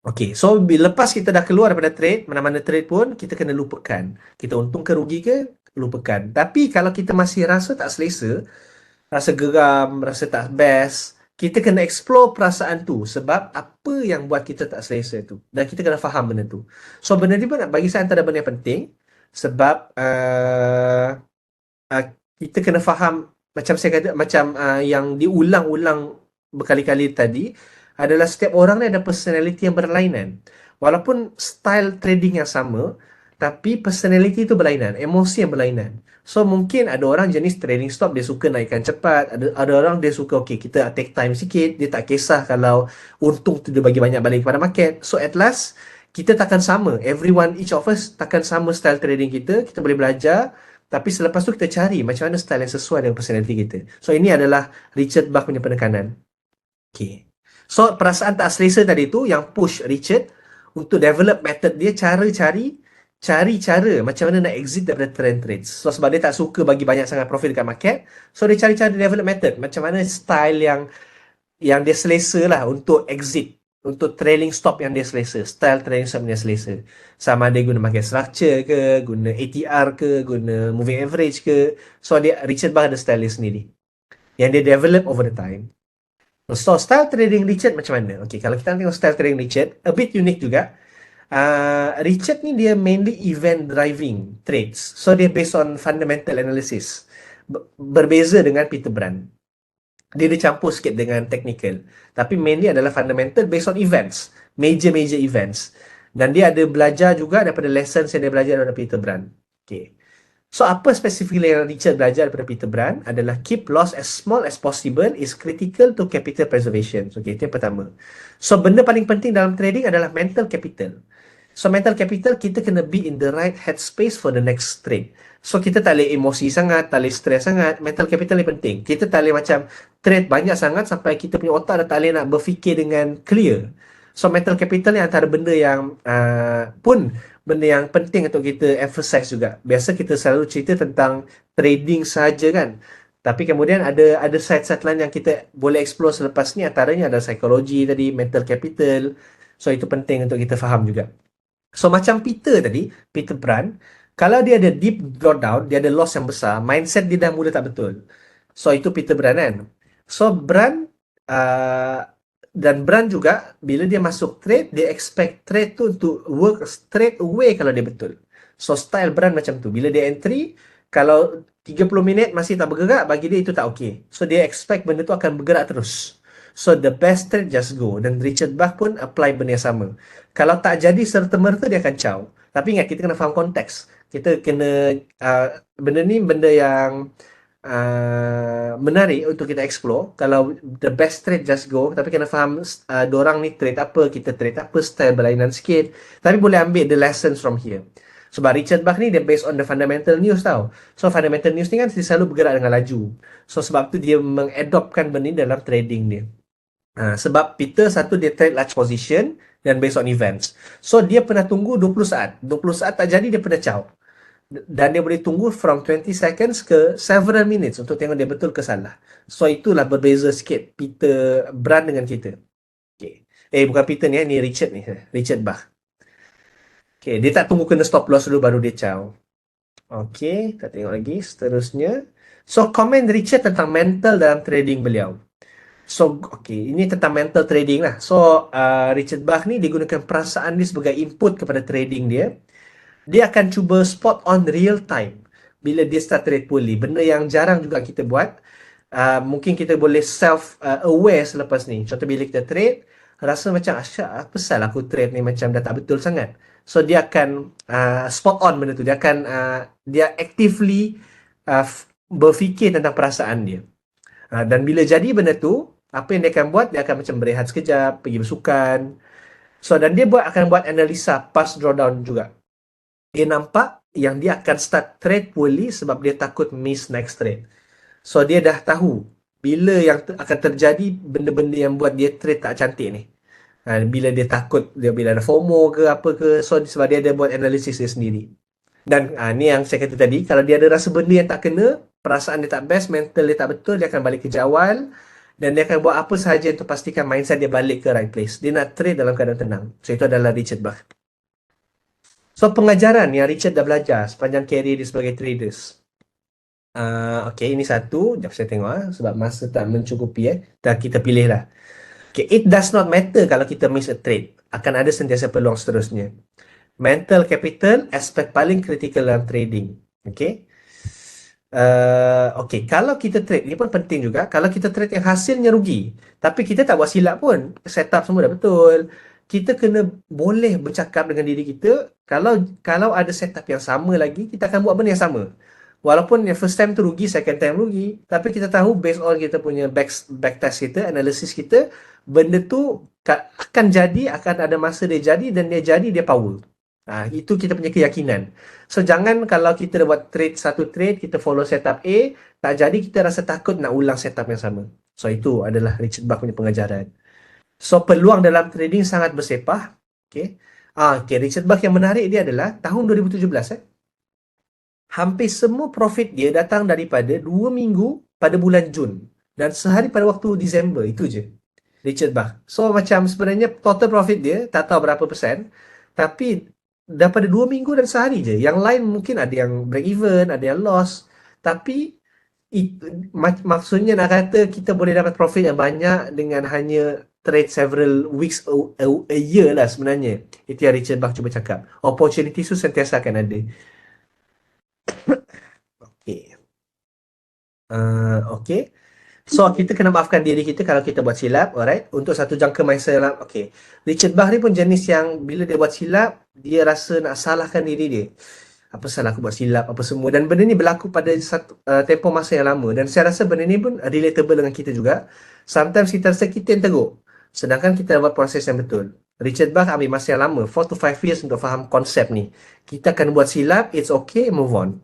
Okay, so lepas kita dah keluar daripada trade, mana-mana trade pun, kita kena lupakan. Kita untung ke rugi ke, lupakan. Tapi kalau kita masih rasa tak selesa, rasa geram, rasa tak best, kita kena explore perasaan tu. Sebab apa yang buat kita tak selesa tu. Dan kita kena faham benda tu. So, benda ni pun bagi saya antara benda yang penting. Sebab kita kena faham, macam saya kata, macam yang diulang-ulang berkali-kali tadi, adalah setiap orang ni ada personality yang berlainan. Walaupun style trading yang sama, tapi personality tu berlainan, emosi yang berlainan. So, mungkin ada orang jenis trading stop, dia suka naikkan cepat. Ada orang dia suka, okay, kita take time sikit. Dia tak kisah kalau untung tu dia bagi banyak balik kepada market. So, at last, kita takkan sama. Everyone, each of us takkan sama style trading kita. Kita boleh belajar. Tapi selepas tu kita cari macam mana style yang sesuai dengan personality kita. So, ini adalah Richard Bach punya penekanan. Okay. So, perasaan tak selesa tadi tu yang push Richard untuk develop method dia, cari cara macam mana nak exit daripada trend. So sebab dia tak suka bagi banyak sangat profit dekat market, so dia cari cara develop method macam mana style yang dia selesa lah untuk exit, untuk trailing stop yang dia selesa, style trailing stop yang dia selesa. Sama ada guna market structure ke, guna ATR ke, guna moving average ke. So Richard Bach ada style dia sendiri yang dia develop over the time. So style trading Richard macam mana? Okay, kalau kita tengok style trading Richard, a bit unique juga. Richard ni dia mainly event driving trades. So dia based on fundamental analysis. Berbeza dengan Peter Brand. Dia campur sikit dengan technical. Tapi mainly adalah fundamental based on events. Major events. Dan dia ada belajar juga daripada lessons yang dia belajar daripada Peter Brand. Okay. So apa spesifik yang Richard belajar daripada Peter Brand adalah keep loss as small as possible is critical to capital preservation. Okay, itu yang pertama. So benda paling penting dalam trading adalah mental capital. So mental capital, kita kena be in the right headspace for the next trade. So kita tak boleh emosi sangat, tak boleh stress sangat. Mental capital ni penting. Kita tak boleh macam trade banyak sangat sampai kita punya otak dah tak boleh nak berfikir dengan clear. So mental capital ni antara benda yang benda yang penting untuk kita emphasize juga. Biasa kita selalu cerita tentang trading saja kan. Tapi kemudian ada side-side lain yang kita boleh explore selepas ni. Antaranya ada psikologi tadi, mental capital. So itu penting untuk kita faham juga. So macam Peter Brand, kalau dia ada deep drawdown, dia ada loss yang besar, mindset dia dah mula tak betul. So itu Peter Brand kan. So Brand dan Brand juga, bila dia masuk trade, dia expect trade tu untuk work straight away kalau dia betul. So style Brand macam tu. Bila dia entry, kalau 30 minit masih tak bergerak, bagi dia itu tak okay. So dia expect benda tu akan bergerak terus. So the best trade just go. Dan Richard Bach pun apply benda yang sama. Kalau tak jadi serta-merta dia akan caw. Tapi ingat, kita kena faham konteks. Kita kena benda ni benda yang menarik untuk kita explore. Kalau the best trade just go, tapi kena faham dorang ni trade apa, kita trade apa, style berlainan sikit. Tapi boleh ambil the lessons from here. Sebab Richard Bach ni dia based on the fundamental news tau. So fundamental news ni kan dia selalu bergerak dengan laju. So sebab tu dia mengadoptkan benda ni dalam trading dia. Sebab Peter satu, dia trade large position dan based on events. So dia pernah tunggu 20 saat. 20 saat tak jadi, dia pernah caw. Dan dia boleh tunggu from 20 seconds ke several minutes untuk tengok dia betul ke salah. So itulah berbeza sikit Peter Brand dengan kita. Okay. Bukan Peter ni Richard ni. Richard Bach. Okay, dia tak tunggu kena stop loss dulu baru dia caw. Okay, kita tengok lagi seterusnya. So komen Richard tentang mental dalam trading beliau. So, okay, ini tentang mental trading lah. So, Richard Bach ni dia gunakan perasaan dia sebagai input kepada trading dia. Dia akan cuba spot on real time bila dia start trade poorly. Benda yang jarang juga kita buat. Mungkin kita boleh self-aware selepas ni. Contoh bila kita trade, rasa macam, apa salah aku trade ni macam dah tak betul sangat. So, dia akan spot on benda tu. Dia akan, dia actively berfikir tentang perasaan dia. Dan bila jadi benda tu, apa yang dia akan buat? Dia akan macam berehat sekejap, pergi bersukan. So, dan dia akan buat analisa past drawdown juga. Dia nampak yang dia akan start trade poorly sebab dia takut miss next trade. So, dia dah tahu bila yang akan terjadi benda-benda yang buat dia trade tak cantik ni. Bila dia takut, bila ada FOMO ke apa ke. So, sebab dia ada buat analisis dia sendiri. Dan ni yang saya kata tadi, kalau dia ada rasa benda yang tak kena, perasaan dia tak best, mental dia tak betul, dia akan balik ke jawal dan dia akan buat apa sahaja untuk pastikan mindset dia balik ke right place. Dia nak trade dalam keadaan tenang. So itu adalah Richard Bach. So pengajaran yang Richard dah belajar sepanjang career dia sebagai traders. Okay, ini satu. Sekejap saya tengok sebab masa tak mencukupi dan kita pilih lah. Okay, it does not matter kalau kita miss a trade. Akan ada sentiasa peluang seterusnya. Mental capital, aspek paling kritikal dalam trading. Okay. Okay, kalau kita trade, ni pun penting juga. Kalau kita trade yang hasilnya rugi, tapi kita tak buat silap pun, setup semua dah betul, kita kena boleh bercakap dengan diri kita, kalau ada setup yang sama lagi, kita akan buat benda yang sama. Walaupun yang first time tu rugi, second time rugi, tapi kita tahu based on kita punya back test kita, analisis kita, benda tu akan jadi, akan ada masa dia jadi, dan dia jadi, dia power. Itu kita punya keyakinan. So jangan kalau kita dah buat satu trade, kita follow setup A, tak jadi, kita rasa takut nak ulang setup yang sama. So itu adalah Richard Bach punya pengajaran. So peluang dalam trading sangat bersepah. Okay. Okay, Richard Bach yang menarik dia adalah tahun 2017 hampir semua profit dia datang daripada 2 minggu pada bulan Jun dan sehari pada waktu Disember, itu je Richard Bach. So macam sebenarnya total profit dia tak tahu berapa persen, tapi daripada 2 minggu dan sehari je. Yang lain mungkin ada yang break even, ada yang loss, tapi maksudnya nak kata kita boleh dapat profit yang banyak dengan hanya trade several weeks a year lah sebenarnya. Itu yang Richard Bach cuba cakap. Opportunity tu sentiasa akan ada. Okay. Okay. So, kita kena maafkan diri kita kalau kita buat silap, alright? Untuk satu jangka masa yang lama. Okay. Richard Bach ni pun jenis yang bila dia buat silap, dia rasa nak salahkan diri dia. Apa salah aku buat silap, apa semua. Dan benda ni berlaku pada satu tempoh masa yang lama. Dan saya rasa benda ni pun relatable dengan kita juga. Sometimes kita rasa kita yang teruk. Sedangkan kita buat proses yang betul. Richard Bach ambil masa yang lama, 4 to 5 years untuk faham konsep ni. Kita akan buat silap, it's okay, move on.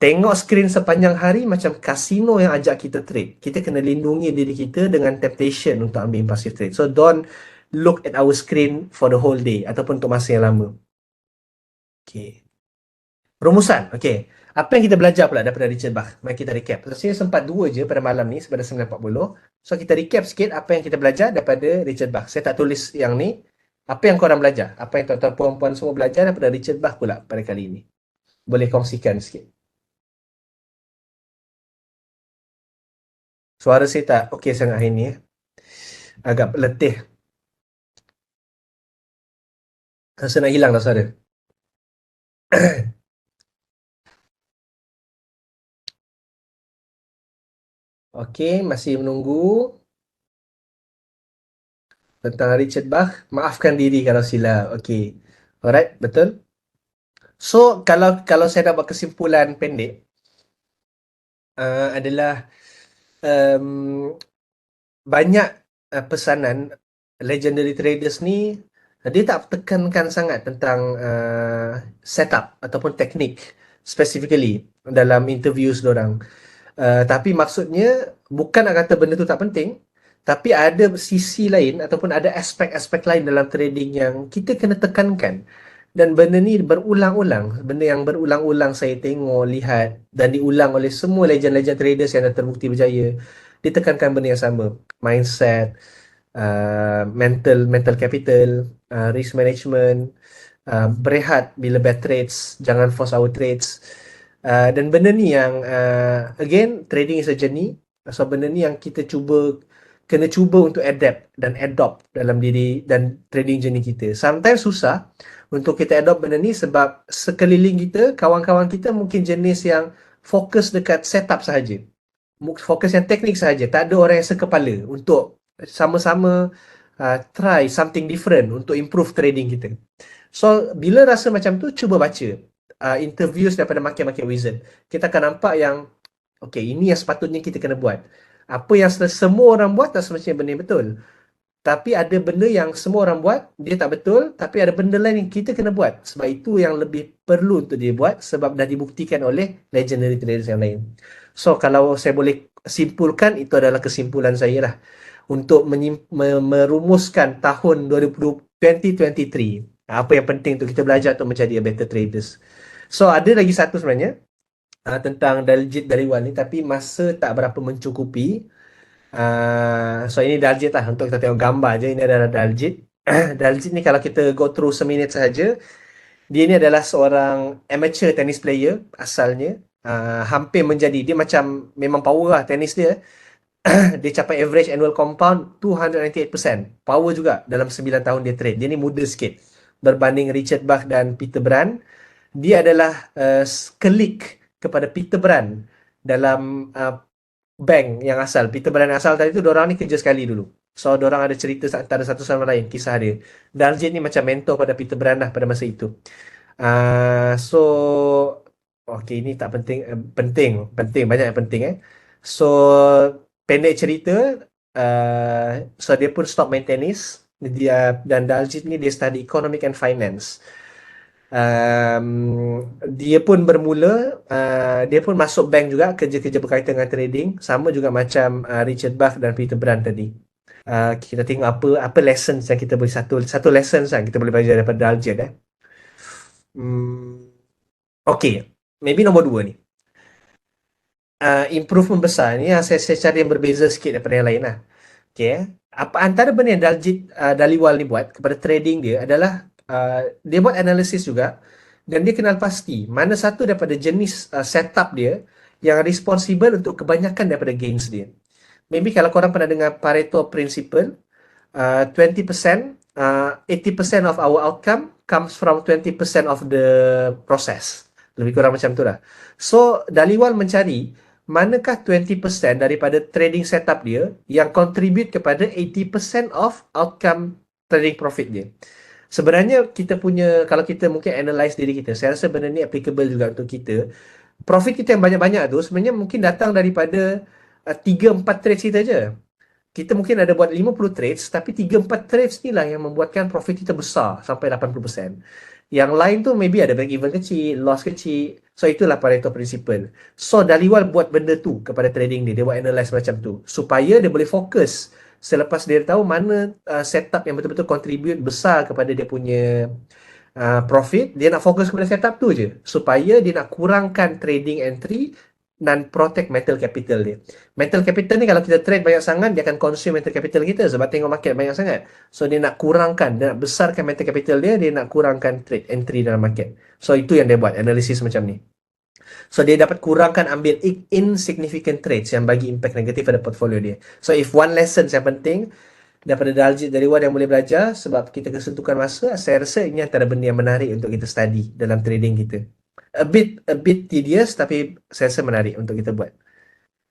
Tengok skrin sepanjang hari macam kasino yang ajak kita trade. Kita kena lindungi diri kita dengan temptation untuk ambil impulsive trade. So don't look at our screen for the whole day ataupun untuk masa yang lama. Okay. Rumusan. Okay. Apa yang kita belajar pula daripada Richard Bach? Mari kita recap. Saya sempat 2 je pada malam ni pada 9.40. So kita recap sikit apa yang kita belajar daripada Richard Bach. Saya tak tulis yang ni. Apa yang korang belajar? Apa yang tuan-tuan puan-puan semua belajar daripada Richard Bach pula pada kali ini? Boleh kongsikan sikit. Suara saya tak okey sangat hari ni. Agak letih. Rasa nak hilang dah suara. Okey, masih menunggu tentang Richard Bach. Maafkan diri kalau silap. Okey. Alright, betul? So, kalau saya nak buat kesimpulan pendek, adalah um, banyak pesanan legendary traders ni dia tak tekankan sangat tentang setup ataupun teknik specifically dalam interviews diorang. Tapi maksudnya bukan nak kata benda tu tak penting, tapi ada sisi lain ataupun ada aspek-aspek lain dalam trading yang kita kena tekankan. Dan benda ni berulang-ulang. Benda yang berulang-ulang saya tengok, lihat dan diulang oleh semua legend-legend traders yang dah terbukti berjaya. Ditekankan benda yang sama. Mindset, mental capital, risk management, berehat bila bad trades, jangan force our trades. Dan benda ni yang again, trading is a journey. So benda ni yang kita kena cuba untuk adapt dan adopt dalam diri dan trading journey kita. Sometimes susah untuk kita adopt benda ni sebab sekeliling kita, kawan-kawan kita mungkin jenis yang fokus dekat setup sahaja. Fokus yang teknik sahaja. Tak ada orang yang sekepala untuk sama-sama try something different untuk improve trading kita. So, bila rasa macam tu, cuba baca interviews daripada market wizard. Kita akan nampak yang okay, ini yang sepatutnya kita kena buat. Apa yang semua orang buat tak semestinya benda yang betul. Tapi ada benda yang semua orang buat, dia tak betul. Tapi ada benda lain yang kita kena buat. Sebab itu yang lebih perlu untuk dia buat. Sebab dah dibuktikan oleh legendary traders yang lain. So, kalau saya boleh simpulkan, itu adalah kesimpulan saya lah. Untuk merumuskan tahun 2023. Apa yang penting untuk kita belajar untuk menjadi a better traders. So, ada lagi satu sebenarnya. Tentang Daljit Daliwan ni. Tapi masa tak berapa mencukupi. So ini Daljit lah untuk kita tengok gambar je. Ini adalah Daljit. Daljit ni kalau kita go through seminit sahaja, dia ni adalah seorang amateur tennis player asalnya. Hampir menjadi, dia macam memang power lah tenis dia. Dia capai average annual compound 298%. Power juga dalam 9 tahun dia trade. Dia ni muda sikit berbanding Richard Bach dan Peter Brand. Dia adalah colleague kepada Peter Brand dalam bank yang asal. Peter Brand yang asal tadi tu, diorang ni kerja sekali dulu. So, diorang ada cerita antara satu sama lain, kisah dia. Daljit ni macam mentor pada Peter Brand lah pada masa itu. So, okay, ini tak penting. Penting. Banyak yang penting So, pendek cerita, so dia pun stop main tenis. Dan Daljit ni dia study economic and finance. Dia pun bermula, dia pun masuk bank juga, kerja-kerja berkaitan dengan trading, sama juga macam Richard Bach dan Peter Brand tadi. Kita tengok apa lessons yang kita boleh, satu lessons yang kita boleh belajar daripada Daljit Okay, maybe nombor 2 ni. Improvement besar ni saya cari yang berbeza sikit daripada yang lain lah. Okay. Apa antara benda yang Daliwal ni buat kepada trading dia adalah dia buat analisis juga dan dia kenal pasti mana satu daripada jenis setup dia yang responsible untuk kebanyakan daripada gains dia. Maybe kalau korang pernah dengar Pareto Principle, 20%, 80% of our outcome comes from 20% of the process. Lebih kurang macam tu lah. So, Daliwal mencari manakah 20% daripada trading setup dia yang contribute kepada 80% of outcome trading profit dia. Sebenarnya kita punya, kalau kita mungkin analyse diri kita, saya rasa benda ni applicable juga untuk kita. Profit kita yang banyak-banyak tu sebenarnya mungkin datang daripada 3-4 trades kita je. Kita mungkin ada buat 50 trades, tapi 3-4 trades ni lah yang membuatkan profit kita besar sampai 80%. Yang lain tu maybe ada break even kecil, loss kecil. So itulah Pareto Principle. So Daliwal buat benda tu kepada trading dia. Dia buat analyse macam tu. Supaya dia boleh fokus selepas dia tahu mana setup yang betul-betul contribute besar kepada dia punya profit. Dia nak fokus kepada setup tu je. Supaya dia nak kurangkan trading entry dan protect mental capital dia. Mental capital ni kalau kita trade banyak sangat, dia akan consume mental capital kita sebab tengok market banyak sangat. So dia nak kurangkan, dia nak besarkan mental capital dia, dia nak kurangkan trade entry dalam market. So itu yang dia buat, analisis macam ni. So dia dapat kurangkan, ambil insignificant trades yang bagi impact negatif pada portfolio dia. So if one lesson yang penting daripada Daljit Daliwal yang boleh belajar, sebab kita kesentukan masa, saya rasa ini antara benda yang menarik untuk kita study dalam trading kita. A bit tedious tapi saya rasa menarik untuk kita buat.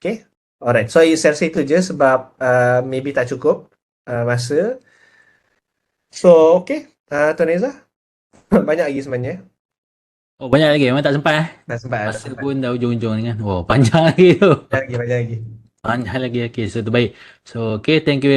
Okay. Alright. So saya rasa itu je sebab maybe tak cukup masa. So okay. Tuan Reza. Banyak lagi sebenarnya. Oh, banyak lagi. Memang tak sempat. Dah sempat. Masa pun dah ujung-ujung ni kan. Oh, panjang lagi tu. Banyak lagi. Panjang lagi. Okay, so terbaik. So, okay, thank you very